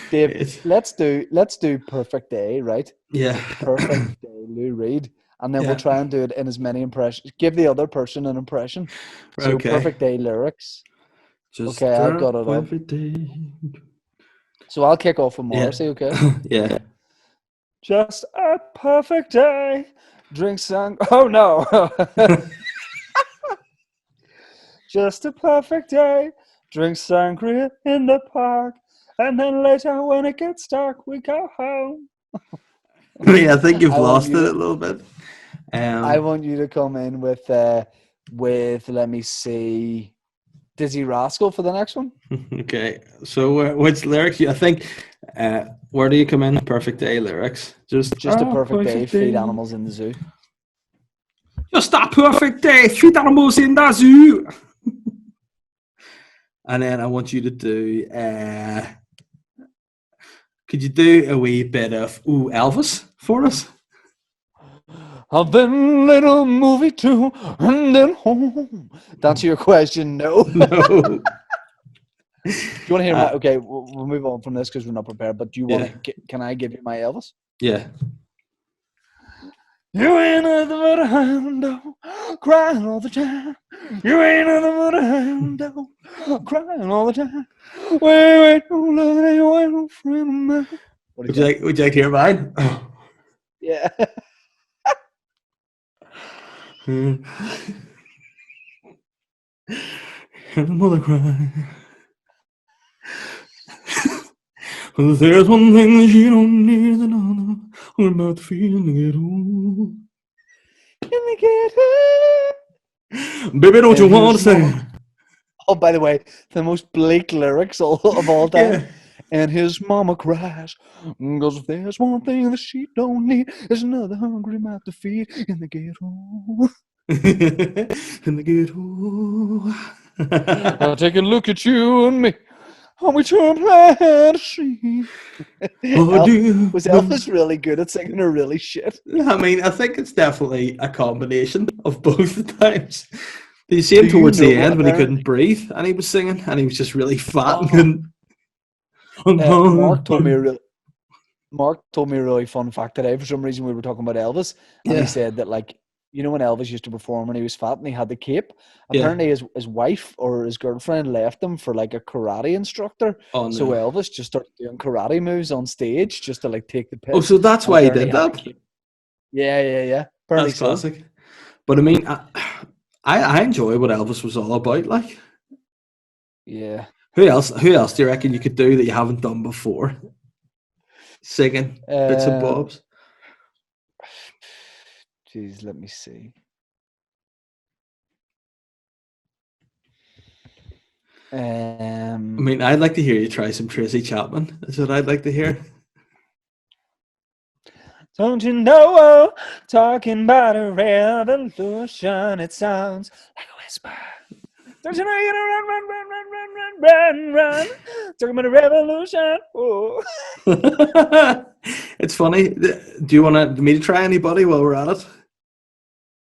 Dave, let's do Perfect Day, right? Yeah. Perfect Day, Lou Reed. And then we'll try and do it in as many impressions. Give the other person an impression. So okay. Perfect Day lyrics. Just okay, I got it up. So I'll kick off with Morrissey, okay? Yeah. Just a perfect day. Drink some... Oh, no. Just a perfect day. Drink sangria in the park. And then later when it gets dark, we go home. Yeah, I think you've lost it a little bit. I want you to come in with let me see, Dizzy Rascal for the next one. Okay, so which lyrics? I think, where do you come in? Perfect Day lyrics. Just a perfect day, feed animals in the zoo. Just a perfect day, feed animals in the zoo. And then I want you to do, could you do a wee bit of Elvis for us? I've been little movie too, and then home. To answer your question, no. No. Do you want to hear my? Okay, we'll move on from this because we're not prepared. But do you want to? Can I give you my Elvis? Yeah. You ain't nothing but a hound dog, crying all the time. You ain't nothing but a hound dog, crying all the time. Wait, don't love it, you ain't no friend of mine. Would you like to hear mine? Yeah. Mother cry. There's one thing that you don't need another. What about the feeling to get old? Baby, don't you want to say? Oh, by the way, the most bleak lyrics of all time. Yeah. And his mama cries, because if there's one thing that she don't need, there's another hungry mouth to feed in the ghetto. In the ghetto. I'll take a look at you and me. On we turn plan to see. Was Elvis really good at singing or really shit? I mean, I think it's definitely a combination of both the times. Did you see him towards the end when he couldn't breathe and he was singing and he was just really fat? Mark told me a really fun fact today. For some reason, we were talking about Elvis, and he said that, like, you know, when Elvis used to perform when he was fat and he had the cape, apparently his wife or his girlfriend left him for like a karate instructor. Oh, no. So Elvis just started doing karate moves on stage just to like take the piss. Oh, so that's why he did that? Yeah. Apparently that's classic. But I mean, I enjoy what Elvis was all about. Like, yeah. Who else do you reckon you could do that you haven't done before? Singing bits and bobs. Jeez, let me see. I mean, I'd like to hear you try some Tracy Chapman. That's what I'd like to hear. Don't you know, talking about a revolution, it sounds like a whisper. Don't you know you're gonna run. Talking about a revolution. Oh. It's funny. Do you want me to try anybody while we're at it?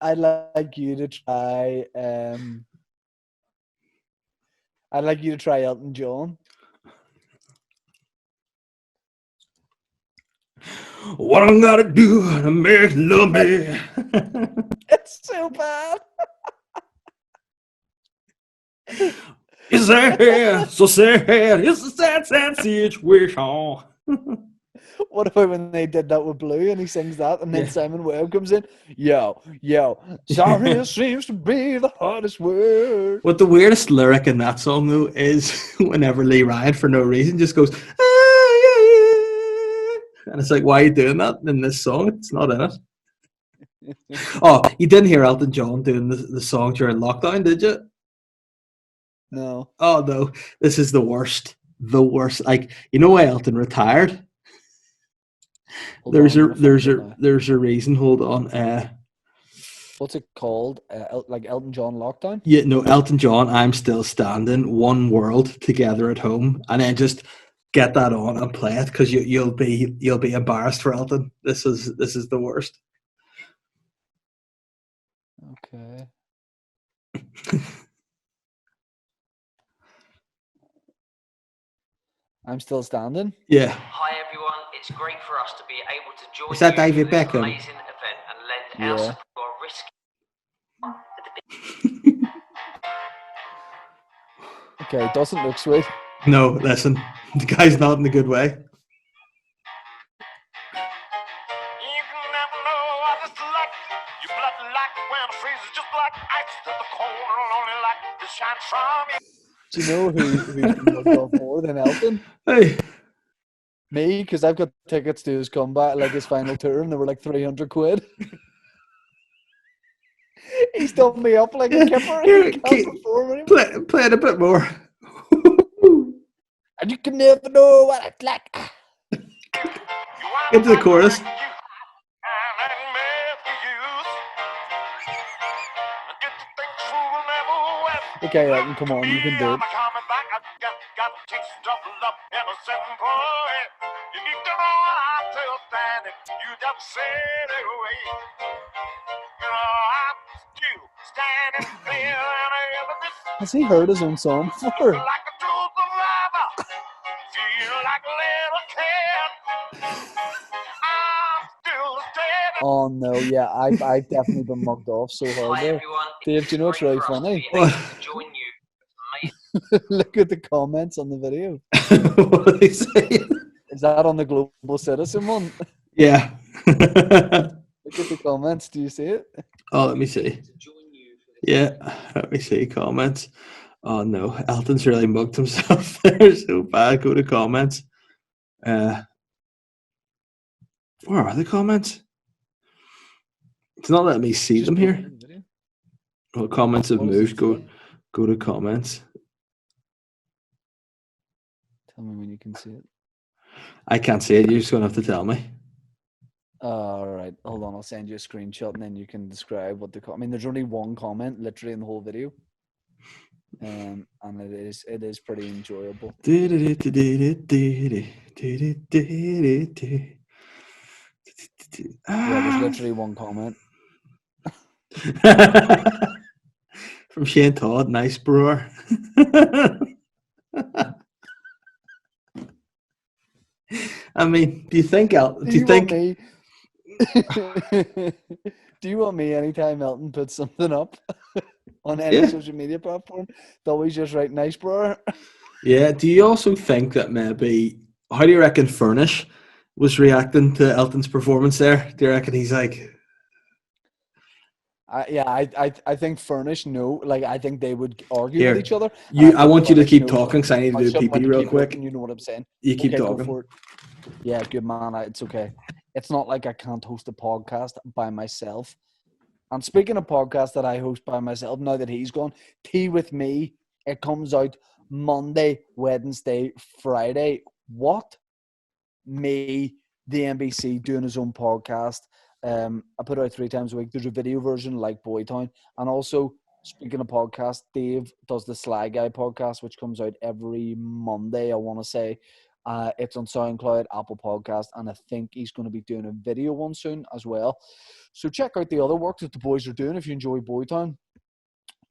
I'd like you to try. I'd like you to try Elton John. What I'm gonna do to make you love me? It's so bad. It's sad, so sad. It's a sad, sad situation. What about when they did that with Blue and he sings that and then Simon Webb comes in? Yo, sorry seems to be the hardest word. What the weirdest lyric in that song though is whenever Lee Ryan for no reason just goes, and it's like, why are you doing that in this song? It's not in it. Oh, you didn't hear Elton John doing the song during lockdown, did you? No. Oh no, this is the worst. The worst. Like, you know why Elton retired? There's a reason. Hold on. What's it called? Like Elton John lockdown? Yeah, no, Elton John. I'm Still Standing. One World Together at Home, and then just get that on and play it because you'll be embarrassed for Elton. This is the worst. Okay. I'm Still Standing. Yeah. Hi everyone, it's great for us to be able to join Is that you David for this Beckham? amazing event and lend our support or risk. Okay, it doesn't look sweet. No, listen, the guy's not in a good way. You can never know what it's like. You blood like when it freezes just like ice to the cold and lonely light that shines from you. Do you know who's been loved off more than Elton? Hey. Me, because I've got tickets to his comeback, like his final tour, and they were like 300 quid. He's done me up like a kipper. He can't perform anymore. Play it a bit more. And you can never know what it's like. Into the chorus. Okay, Elton, come on, you can do it. said away. You know, I'm still standing there and Elvis. Has he heard his own song before? Like a true survivor. Feel like a little kid. I'm still standing. Oh no, yeah, I've definitely been mugged off so hard Hi there. everyone. Dave, do you know what's really funny? Able to join you. Look at the comments on the video. What are they saying? Is that on the Global Citizen one? Yeah. Look at the comments. Do you see it? Oh, let me see. Yeah, let me see comments. Oh no, Elton's really mugged himself there so bad. Go to comments. Where are the comments? It's not letting me see them here. Well, comments have What does it moved. Go say? to comments. Tell me when you can see it. I can't see it. You're just gonna have to tell me. All right, hold on. I'll send you a screenshot and then you can describe what the. I mean, there's only one comment literally in the whole video, and it is pretty enjoyable. Yeah, Yeah, there's literally one comment. From Shane Todd, nice brewer. I mean, do you think Do you want me anytime Elton puts something up on any social media platform, to always just write nice brewer? Yeah, do you also think that maybe, how do you reckon Furnish was reacting to Elton's performance there? Do you reckon he's like... I think Furnish, no. Like, I think they would argue Here, with each other. I want you to keep talking because I need to do pee-pee real quick. You know what I'm saying? You keep Okay, talking. go for it. Yeah, good man. It's okay. It's not like I can't host a podcast by myself. And speaking of podcasts that I host by myself, now that he's gone, Tea with Me, it comes out Monday, Wednesday, Friday. What? Me, the NBC, doing his own podcast. I put it out 3 times a week. There's a video version like Boytown. And also, speaking of podcasts, Dave does the Sly Guy podcast, which comes out every Monday, I want to say. It's on SoundCloud, Apple Podcast, and I think he's going to be doing a video one soon as well. So check out the other work that the boys are doing. If you enjoy Boytown,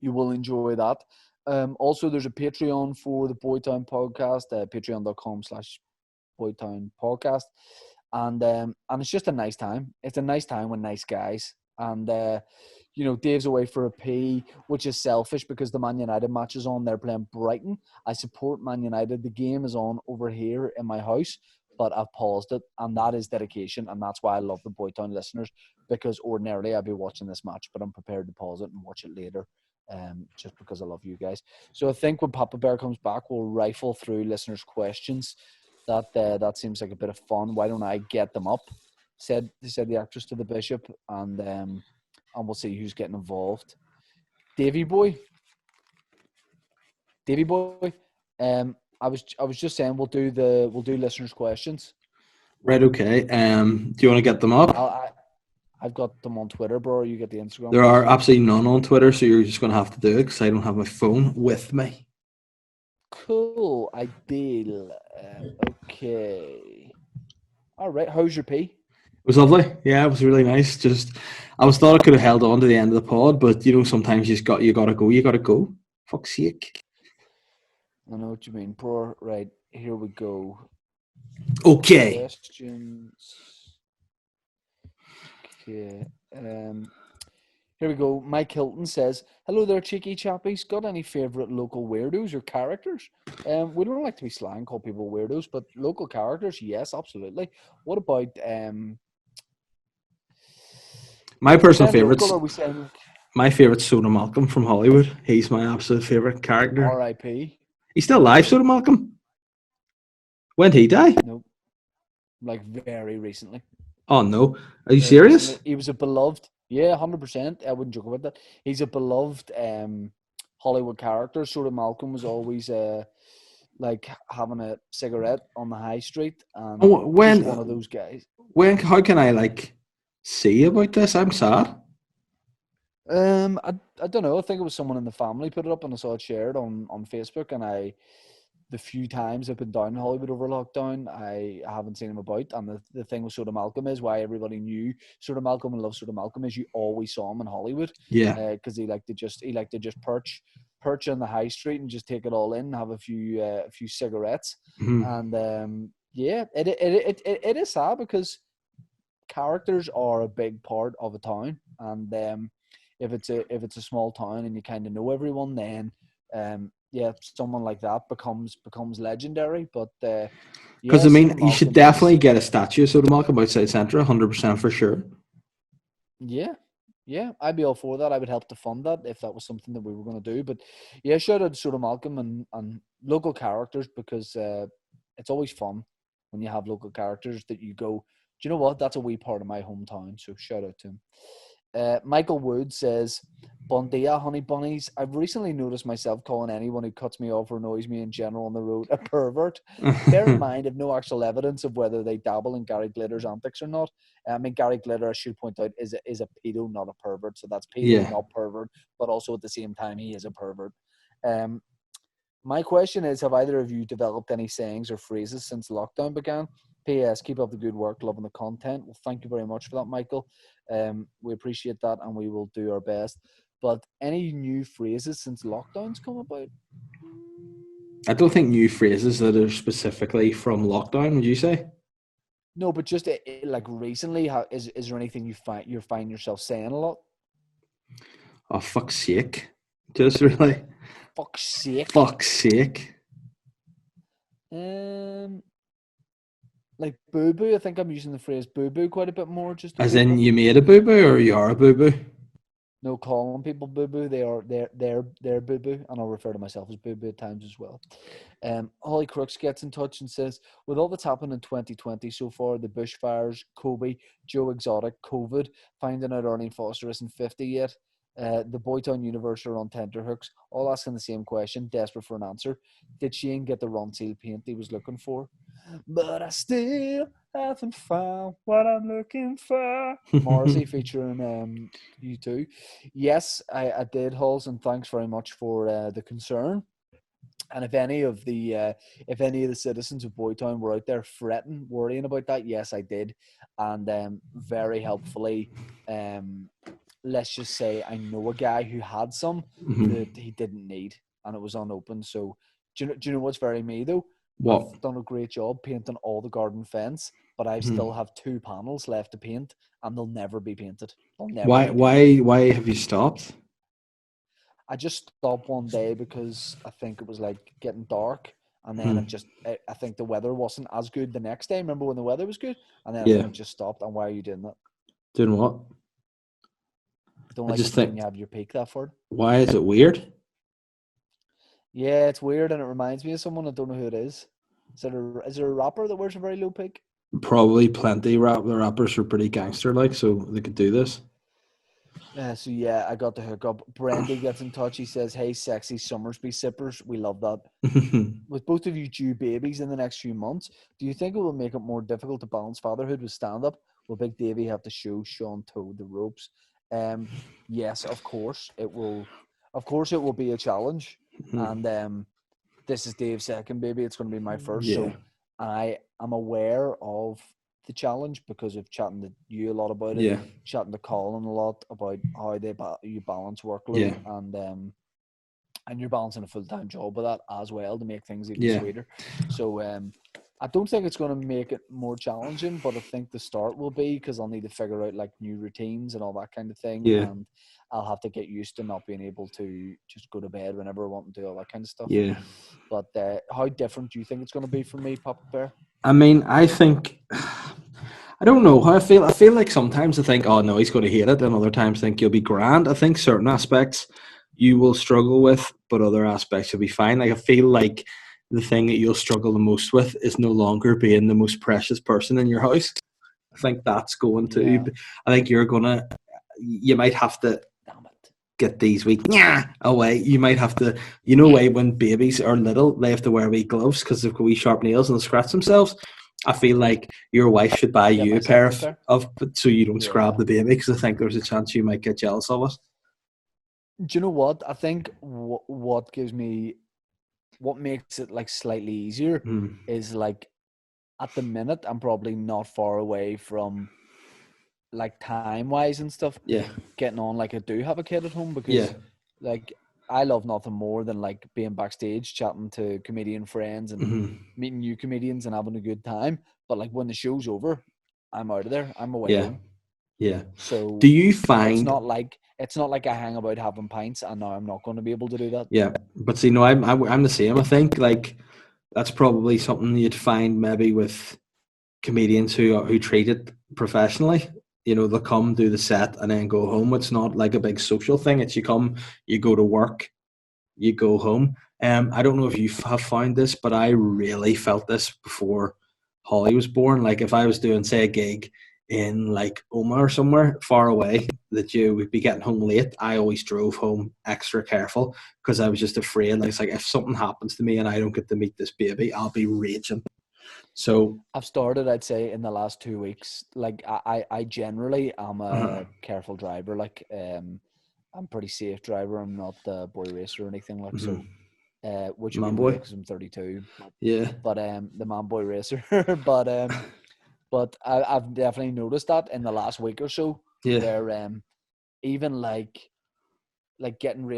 you will enjoy that. Also, there's a Patreon for the Boytown podcast, patreon.com/Boytown podcast. And it's just a nice time. It's a nice time with nice guys. And, Dave's away for a pee, which is selfish because the Man United match is on. They're playing Brighton. I support Man United. The game is on over here in my house, but I've paused it. And that is dedication. And that's why I love the Boytown listeners, because ordinarily I'd be watching this match, but I'm prepared to pause it and watch it later. Just because I love you guys. So I think when Papa Bear comes back, we'll rifle through listeners' questions. That seems like a bit of fun. Why don't I get them up? Said the actress to the bishop, and we'll see who's getting involved. Davy boy. I was just saying we'll do listeners' questions. Right. Okay. Do you want to get them up? I've got them on Twitter, bro. You get the Instagram. There are absolutely none on Twitter, so you're just going to have to do it because I don't have my phone with me. Cool. Ideal. Okay. All right. How's your pee? It was lovely. Yeah, it was really nice. I thought I could have held on to the end of the pod, but sometimes you gotta go. Fuck's sake. I know what you mean, bro. Right, here we go. Okay. Questions. Okay. Here we go. Mike Hilton says, "Hello there, cheeky chappies. Got any favourite local weirdos or characters? We don't like to be slang, call people weirdos, but local characters, yes, absolutely. What about my personal favourites? Saying... My favourite's Soda Malcolm from Hollywood. He's my absolute favourite character. R.I.P. He's still alive, Soda Malcolm? When did he die? Nope. Like very recently. Oh no. Are you serious? Recently. He was a beloved. Yeah, 100%. I wouldn't joke about that. He's a beloved Hollywood character. Soda Malcolm was always like having a cigarette on the high street, and just one of those guys. How can I see about this? I'm sad. I don't know. I think it was someone in the family put it up, and I saw it shared on Facebook, and I the few times I've been down in Hollywood over lockdown, I haven't seen him about. And the thing with Sort of Malcolm is why everybody knew Sort of Malcolm and loved Sort of Malcolm is you always saw him in Hollywood. Yeah. Because he liked to just perch on the high street and just take it all in, have a few cigarettes, Mhm. and it is sad because characters are a big part of a town, and if it's a small town and you kind of know everyone, then someone like that becomes legendary. But Because I Sort of mean, you should Malcolm is definitely get a statue of Sort of Malcolm outside Centre, 100% for sure. yeah, I'd be all for that. I would help to fund that if that was something that we were going to do. But yeah, shout out to Sort of Malcolm and local characters, because it's always fun when you have local characters that you go, do you know what? That's a wee part of my hometown. So shout out to him. Michael Wood says, Bon dia, honey bunnies. I've recently noticed myself calling anyone who cuts me off or annoys me in general on the road a pervert. Bear in mind, I have no actual evidence of whether they dabble in Gary Glitter's antics or not. I mean, Gary Glitter, I should point out, is a pedo, not a pervert. So that's pedo, Yeah. not pervert. But also at the same time, he is a pervert. My question is, have either of you developed any sayings or phrases since lockdown began? P.S. Keep up the good work, loving the content. Well, thank you very much for that, Michael. We appreciate that, and we will do our best. But any new phrases since lockdown's come about? I don't think new phrases that are specifically from lockdown, would you say? No, but just like recently, is there anything you find yourself saying a lot? Oh, fuck's sake. Just really. Fuck's sake. Fuck's sake. Like boo boo. I think I'm using the phrase boo boo quite a bit more. Just As in, you made a boo boo or you are a boo boo? No, calling people boo boo. They're boo boo, and I'll refer to myself as boo boo at times as well. Holly Crooks gets in touch and says, with all that's happened in 2020 so far, the bushfires, Kobe, Joe Exotic, COVID, finding out Arlene Foster isn't 50 yet, the Boytown Universe are on tenterhooks, all asking the same question, desperate for an answer. Did Shane get the Ron Seal paint he was looking for? But I still haven't found what I'm looking for. Morrissey featuring U2. Yes, I did, Halls, and thanks very much for the concern. And if any of the citizens of Boytown were out there fretting, worrying about that, yes, I did, and very helpfully, let's just say I know a guy who had some that he didn't need, and it was unopened. So, do you know what's very me though? What? I've done a great job painting all the garden fence, but I still have 2 panels left to paint, and they'll never be painted. They'll never. Why have you stopped? I just stopped one day because I think it was like getting dark, and then I think the weather wasn't as good the next day. Remember when the weather was good? And then I think it just stopped. And why are you doing that? Doing what? I don't like it when you have your peak that far. Why is it weird? Yeah, it's weird, and it reminds me of someone. I don't know who it is. Is there a rapper that wears a very low peak? Probably plenty. The rappers are pretty gangster-like, so they could do this. So yeah, I got the hookup. Brandy gets in touch. He says, "Hey, sexy Summersby sippers, we love that." With both of you due babies in the next few months, do you think it will make it more difficult to balance fatherhood with stand-up? Will Big Davey have to show Sean Toad the ropes? Yes, of course it will. Of course, it will be a challenge, and this is Dave's second baby. It's going to be my first, so I am aware of the challenge because of chatting to you a lot about it, chatting to Colin a lot about how you balance workload, and you're balancing a full-time job with that as well to make things even sweeter. So I don't think it's going to make it more challenging, but I think the start will be because I'll need to figure out like new routines and all that kind of thing, and I'll have to get used to not being able to just go to bed whenever I want and do all that kind of stuff. But how different do you think it's going to be for me, Papa Bear? I mean, I think, I don't know how I feel. I feel like sometimes I think, oh no, he's going to hate it, and other times I think you'll be grand. I think certain aspects you will struggle with, but other aspects you'll be fine. Like I feel like the thing that you'll struggle the most with is no longer being the most precious person in your house. I think that's going to. I think you might have to get these week away. You might have to, way when babies are little, they have to wear wee gloves because they've got wee sharp nails and they'll scratch themselves. I feel like your wife should buy you a pair of so you don't scrap the baby, because I think there's a chance you might get jealous of it. Do you know what? I think what gives me what makes it like slightly easier is like at the minute I'm probably not far away from like time wise and stuff Yeah. getting on like I do have a kid at home, because Yeah. like I love nothing more than like being backstage chatting to comedian friends and meeting new comedians and having a good time. But like when the show's over, I'm out of there. I'm away Yeah. home. Yeah. So Do you it's find? not like I hang about having pints, and now I'm not going to be able to do that. Yeah, but see, no, I'm the same. I think like that's probably something you'd find maybe with comedians who treat it professionally. You know, they'll come, do the set, and then go home. It's not like a big social thing. It's you come, you go to work, you go home. I don't know if you have found this, but I really felt this before Holly was born. Like if I was doing, say, a gig in like Oma or somewhere far away that you would be getting home late, I always drove home extra careful because I was just afraid. Like, it's like if something happens to me and I don't get to meet this baby, I'll be raging. So I've started, I'd say, in the last 2 weeks. Like I generally am a careful driver. Like I'm pretty safe driver. I'm not the boy racer or anything like so. Which would Man be boy. weird because I'm 32. Yeah. But the man boy racer. but I've definitely noticed that in the last week or so. Yeah. Where even like getting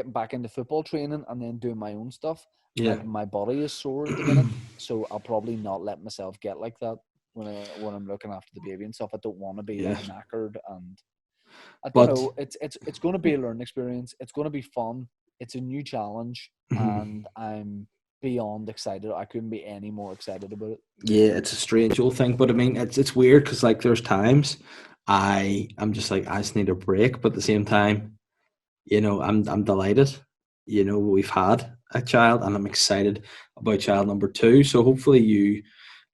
back into football training and then doing my own stuff. Yeah. Like my body is sore at the minute, so I'll probably not let myself get like that when I'm looking after the baby and stuff. I don't want to be like knackered, and I don't know. It's going to be a learning experience. It's going to be fun. It's a new challenge, and I'm beyond excited. I couldn't be any more excited about it. Yeah, it's a strange old thing, but I mean, it's weird because like there's times I'm just like I just need a break, but at the same time, you know, I'm delighted. You know, we've had a child, and I'm excited about child number 2. So hopefully, you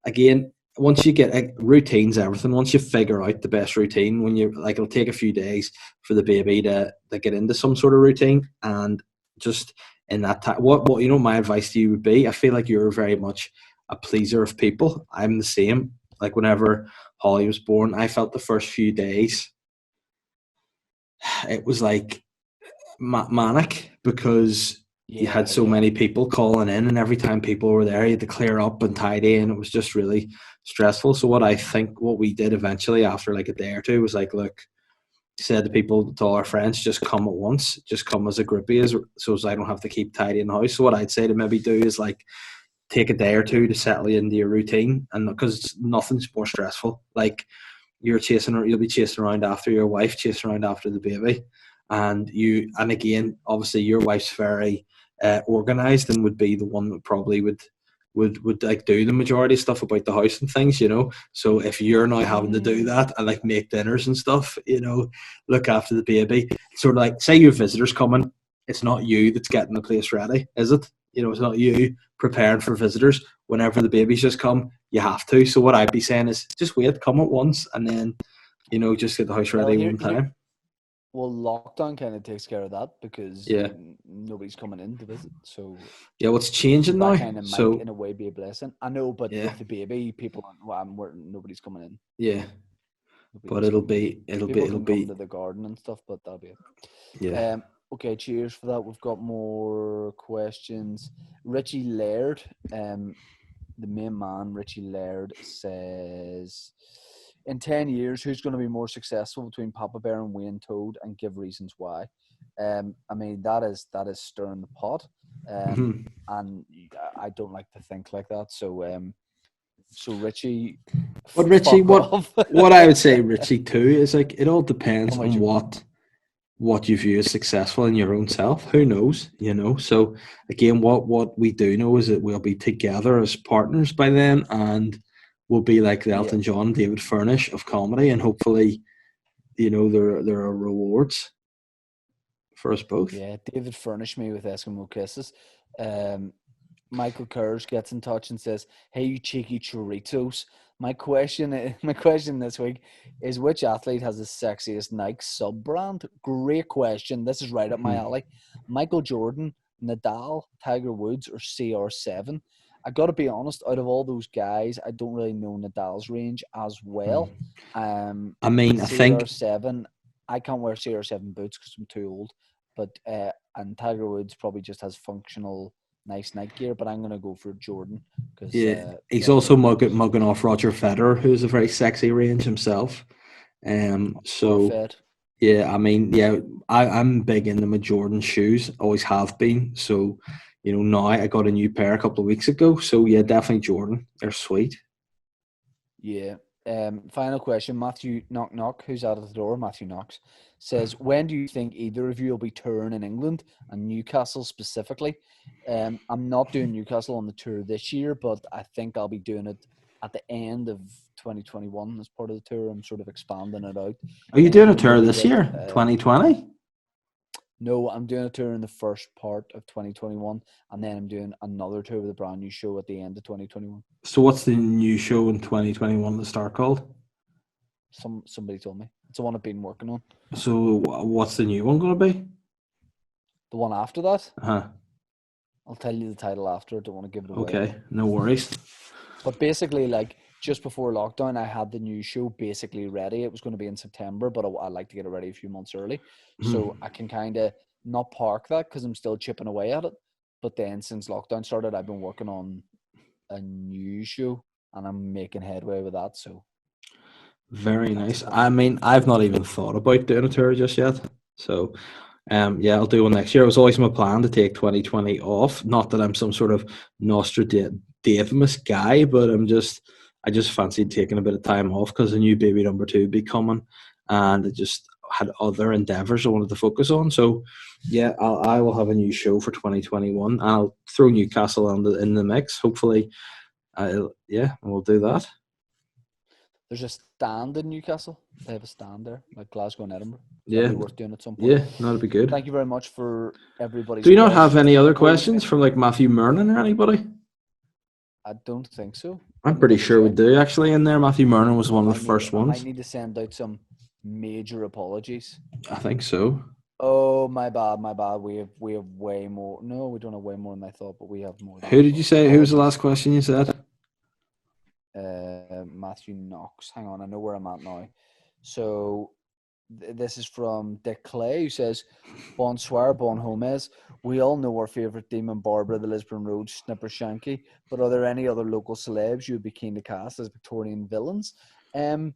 again, once you get routines, everything. Once you figure out the best routine, when you like, it'll take a few days for the baby to get into some sort of routine, and just in that time, what you know, my advice to you would be, I feel like you're very much a pleaser of people. I'm the same. Like whenever Holly was born, I felt the first few days it was like manic because you had so many people calling in, and every time people were there, you had to clear up and tidy, and it was just really stressful. So what we did eventually after like a day or two was like, look, said to people, to all our friends, just come at once, just come as a groupie, so as I don't have to keep tidying the house. So what I'd say to maybe do is like take a day or two to settle into your routine, and because nothing's more stressful. Like you'll be chasing around after your wife, chasing around after the baby, and again, obviously your wife's very organized and would be the one that probably would like do the majority of stuff about the house and things, you know. So if you're now having to do that and like make dinners and stuff, you know, look after the baby, sort of like say you have visitors coming, it's not you that's getting the place ready, is it? You know, it's not you preparing for visitors. Whenever the babies just come, you have to. So what I'd be saying is just wait, come at once, and then, you know, just get the house ready one time. Well, lockdown kind of takes care of that because nobody's coming in to visit. So yeah, what's changing now? Kind of might in a way be a blessing. I know, but with the baby, people nobody's coming in. Yeah, but it'll be come to the garden and stuff, but that'll be it. Yeah. Okay, cheers for that. We've got more questions. Richie Laird, the main man, Richie Laird says, in 10 years, who's going to be more successful between Papa Bear and Wayne Toad, and give reasons why? I mean, that is stirring the pot, and I don't like to think like that. So, Richie. But Richie, what I would say, Richie, too, is like it all depends on what you view as successful in your own self. Who knows, you know? So again, what we do know is that we'll be together as partners by then, and we'll be like the Elton John, David Furnish of comedy, and hopefully, you know, there are rewards for us both. Yeah, David Furnish me with Eskimo kisses. Michael Kurz gets in touch and says, "Hey, you cheeky choritos. My question this week is, which athlete has the sexiest Nike sub brand?" Great question. This is right up my alley. Michael Jordan, Nadal, Tiger Woods, or CR7? I got to be honest, out of all those guys, I don't really know Nadal's range as well. I mean, CR7, I can't wear CR7 boots because I'm too old. But and Tiger Woods probably just has functional nice night gear, but I'm gonna go for Jordan because he's also mugging off Roger Federer, who's a very sexy range himself. So yeah, I mean, yeah, I'm big into my Jordan shoes, always have been. So, now I got a new pair a couple of weeks ago. So yeah, definitely Jordan. They're sweet. Yeah. Final question, Matthew Knock, who's out of the door, Matthew Knox, says, when do you think either of you will be touring in England and Newcastle specifically? I'm not doing Newcastle on the tour this year, but I think I'll be doing it at the end of 2021 as part of the tour. I'm sort of expanding it out. Are you doing a tour this year, 2020? No, I'm doing a tour in the first part of 2021, and then I'm doing another tour with a brand new show at the end of 2021. So what's the new show in 2021 to start called? Somebody told me. It's the one I've been working on. So what's the new one going to be? The one after that? Uh-huh. I'll tell you the title after. I don't want to give it away. Okay, no worries. But basically, just before lockdown, I had the new show basically ready. It was going to be in September, but I like to get it ready a few months early. So I can kind of not park that because I'm still chipping away at it. But then since lockdown started, I've been working on a new show and I'm making headway with that. So very nice. I mean, I've not even thought about doing a tour just yet. So yeah, I'll do one next year. It was always my plan to take 2020 off. Not that I'm some sort of Nostradamus guy, but I just fancied taking a bit of time off because a new baby number 2 would be coming, and I just had other endeavors I wanted to focus on. So yeah, I will have a new show for 2021. I'll throw Newcastle in the mix. Hopefully, we'll do that. There's a stand in Newcastle. They have a stand there, like Glasgow and Edinburgh. Yeah, be worth doing at some point. Yeah, that'd be good. Thank you very much for everybody. Do you not have any other questions from like Matthew Mernon or anybody? I don't think so. I'm pretty sure we do actually in there. Matthew Mernon was one of the first ones. I need to send out some major apologies. I think so. Oh, my bad. We have way more. No, we don't have way more than I thought, but we have more. Who did you say? Who was the last question you said? Matthew Knox. Hang on, I know where I'm at now. So this is from Dick Clay, who says, Bonsoir, Bon Homez. We all know our favourite demon Barbara, the Lisburn Road Snipper Shanky, but are there any other local celebs you would be keen to cast as Victorian villains? Do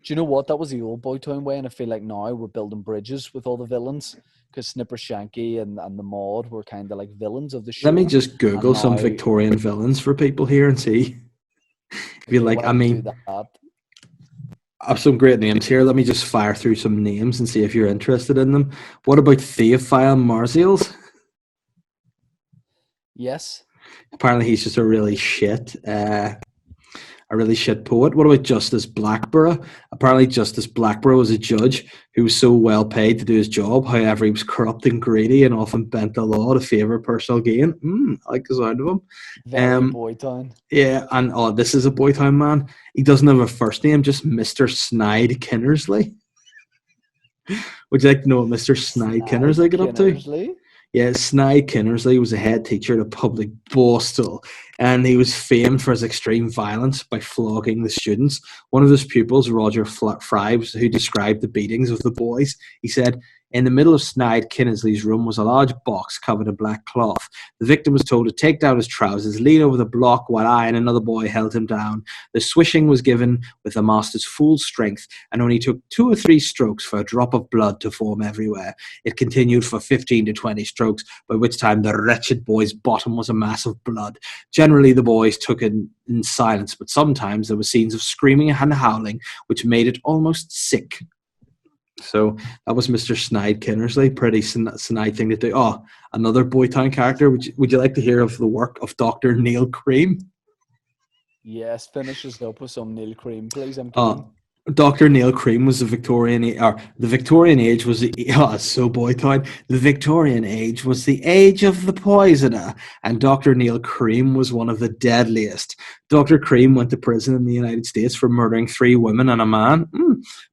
you know what? That was the old Boytown way, and I feel like now we're building bridges with all the villains, because Snipper Shanky and the Maud were kind of like villains of the show. Let me just Google some Victorian villains for people here and see. If you like, I mean, I have some great names here. Let me just fire through some names and see if you're interested in them. What about Theophile Marzials? Yes. Apparently he's just a really shit poet. What about Justice Blackborough? Apparently Justice Blackborough was a judge who was so well paid to do his job. However, he was corrupt and greedy and often bent the law to favour personal gain. I like the sound of him. Very Boytown. Yeah, and this is a Boytown man. He doesn't have a first name, just Mr. Sneyd-Kinnersly. Would you like to know what Mr. Sneyd-Kinnersly got up to? Yeah, Sneyd-Kinnersly was a head teacher at a public borstal, and he was famed for his extreme violence by flogging the students. One of his pupils, Roger Fry, who described the beatings of the boys, he said, in the middle of Sneyd-Kinnersly's room was a large box covered in black cloth. The victim was told to take down his trousers, lean over the block while I and another boy held him down. The swishing was given with the master's full strength and only took 2 or 3 strokes for a drop of blood to form everywhere. It continued for 15 to 20 strokes, by which time the wretched boy's bottom was a mass of blood. Generally, the boys took it in silence, but sometimes there were scenes of screaming and howling, which made it almost sick. So that was Mr. Sneyd-Kinnersly. Pretty snide thing to do. Oh, another Boytown character. Would you like to hear of the work of Dr. Neil Cream? Yes, finish us up with some Neil Cream, please. I'm kidding. Dr. Neil Cream was the Victorian age was so Boytown. The Victorian age was the age of the poisoner, and Dr. Neil Cream was one of the deadliest. Dr. Cream went to prison in the United States for murdering 3 women and a man,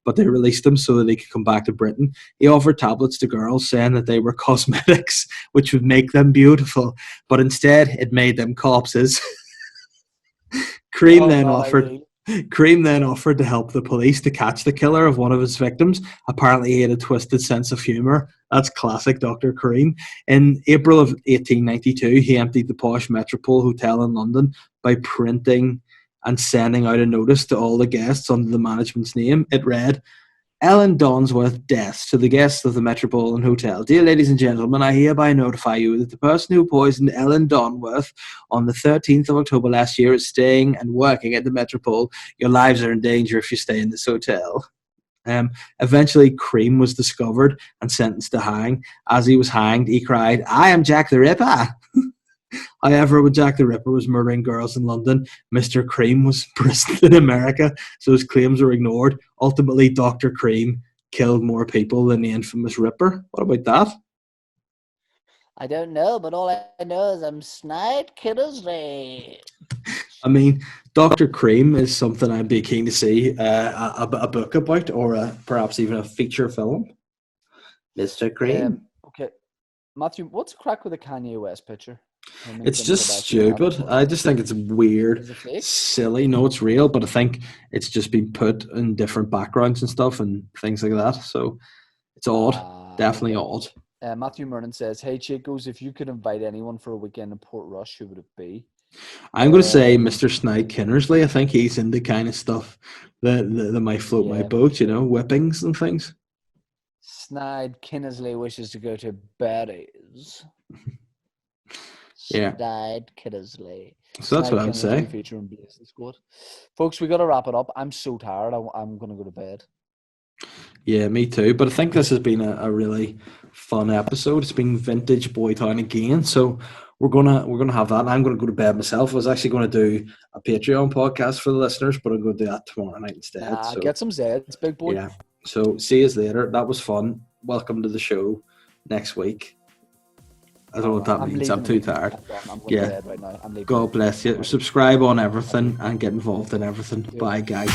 but they released him so that he could come back to Britain. He offered tablets to girls, saying that they were cosmetics, which would make them beautiful, but instead it made them corpses. Cream then offered Cream then offered to help the police to catch the killer of one of his victims. Apparently, he had a twisted sense of humour. That's classic Dr. Cream. In April of 1892, he emptied the posh Metropole Hotel in London by printing and sending out a notice to all the guests under the management's name. It read, Ellen Donsworth deaths to the guests of the Metropolitan Hotel. Dear ladies and gentlemen, I hereby notify you that the person who poisoned Ellen Donsworth on the 13th of October last year is staying and working at the Metropole. Your lives are in danger if you stay in this hotel. Eventually, Cream was discovered and sentenced to hang. As he was hanged, he cried, I am Jack the Ripper. However, when Jack the Ripper was murdering girls in London, Mr. Cream was imprisoned in America, so his claims were ignored. Ultimately, Dr. Cream killed more people than the infamous Ripper. What about that? I don't know, but all I know is I'm Sneyd-Kinnersly. I mean, Dr. Cream is something I'd be keen to see a book about, or perhaps even a feature film. Mr. Cream. Okay, Matthew, what's the crack with the Kanye West picture? It's just stupid. I just think it's weird, silly. No, it's real, but I think it's just been put in different backgrounds and stuff and things like that. So it's odd, definitely odd. Matthew Mernon says, hey, Chicos, if you could invite anyone for a weekend in Portrush, who would it be? I'm going to say Mr. Sneyd-Kinnersly. I think he's into kind of stuff that might float my boat, you know, whippings and things. Sneyd-Kinnersly wishes to go to Betty's. Yeah. Sneyd-Kinnersly. So that's what I would say. Featuring Blazin Squad. Folks, we got to wrap it up. I'm so tired. I'm going to go to bed. Yeah, me too. But I think this has been a really fun episode. It's been vintage Boytown again. So we're gonna have that. I'm gonna go to bed myself. I was actually going to do a Patreon podcast for the listeners, but I'm going to do that tomorrow night instead. So, get some Zeds, big boy. Yeah. So see you later. That was fun. Welcome to the show next week. I don't know what that means. I'm too tired. I'm going to bed right now. God bless you. Subscribe on everything and get involved in everything. Bye, guys.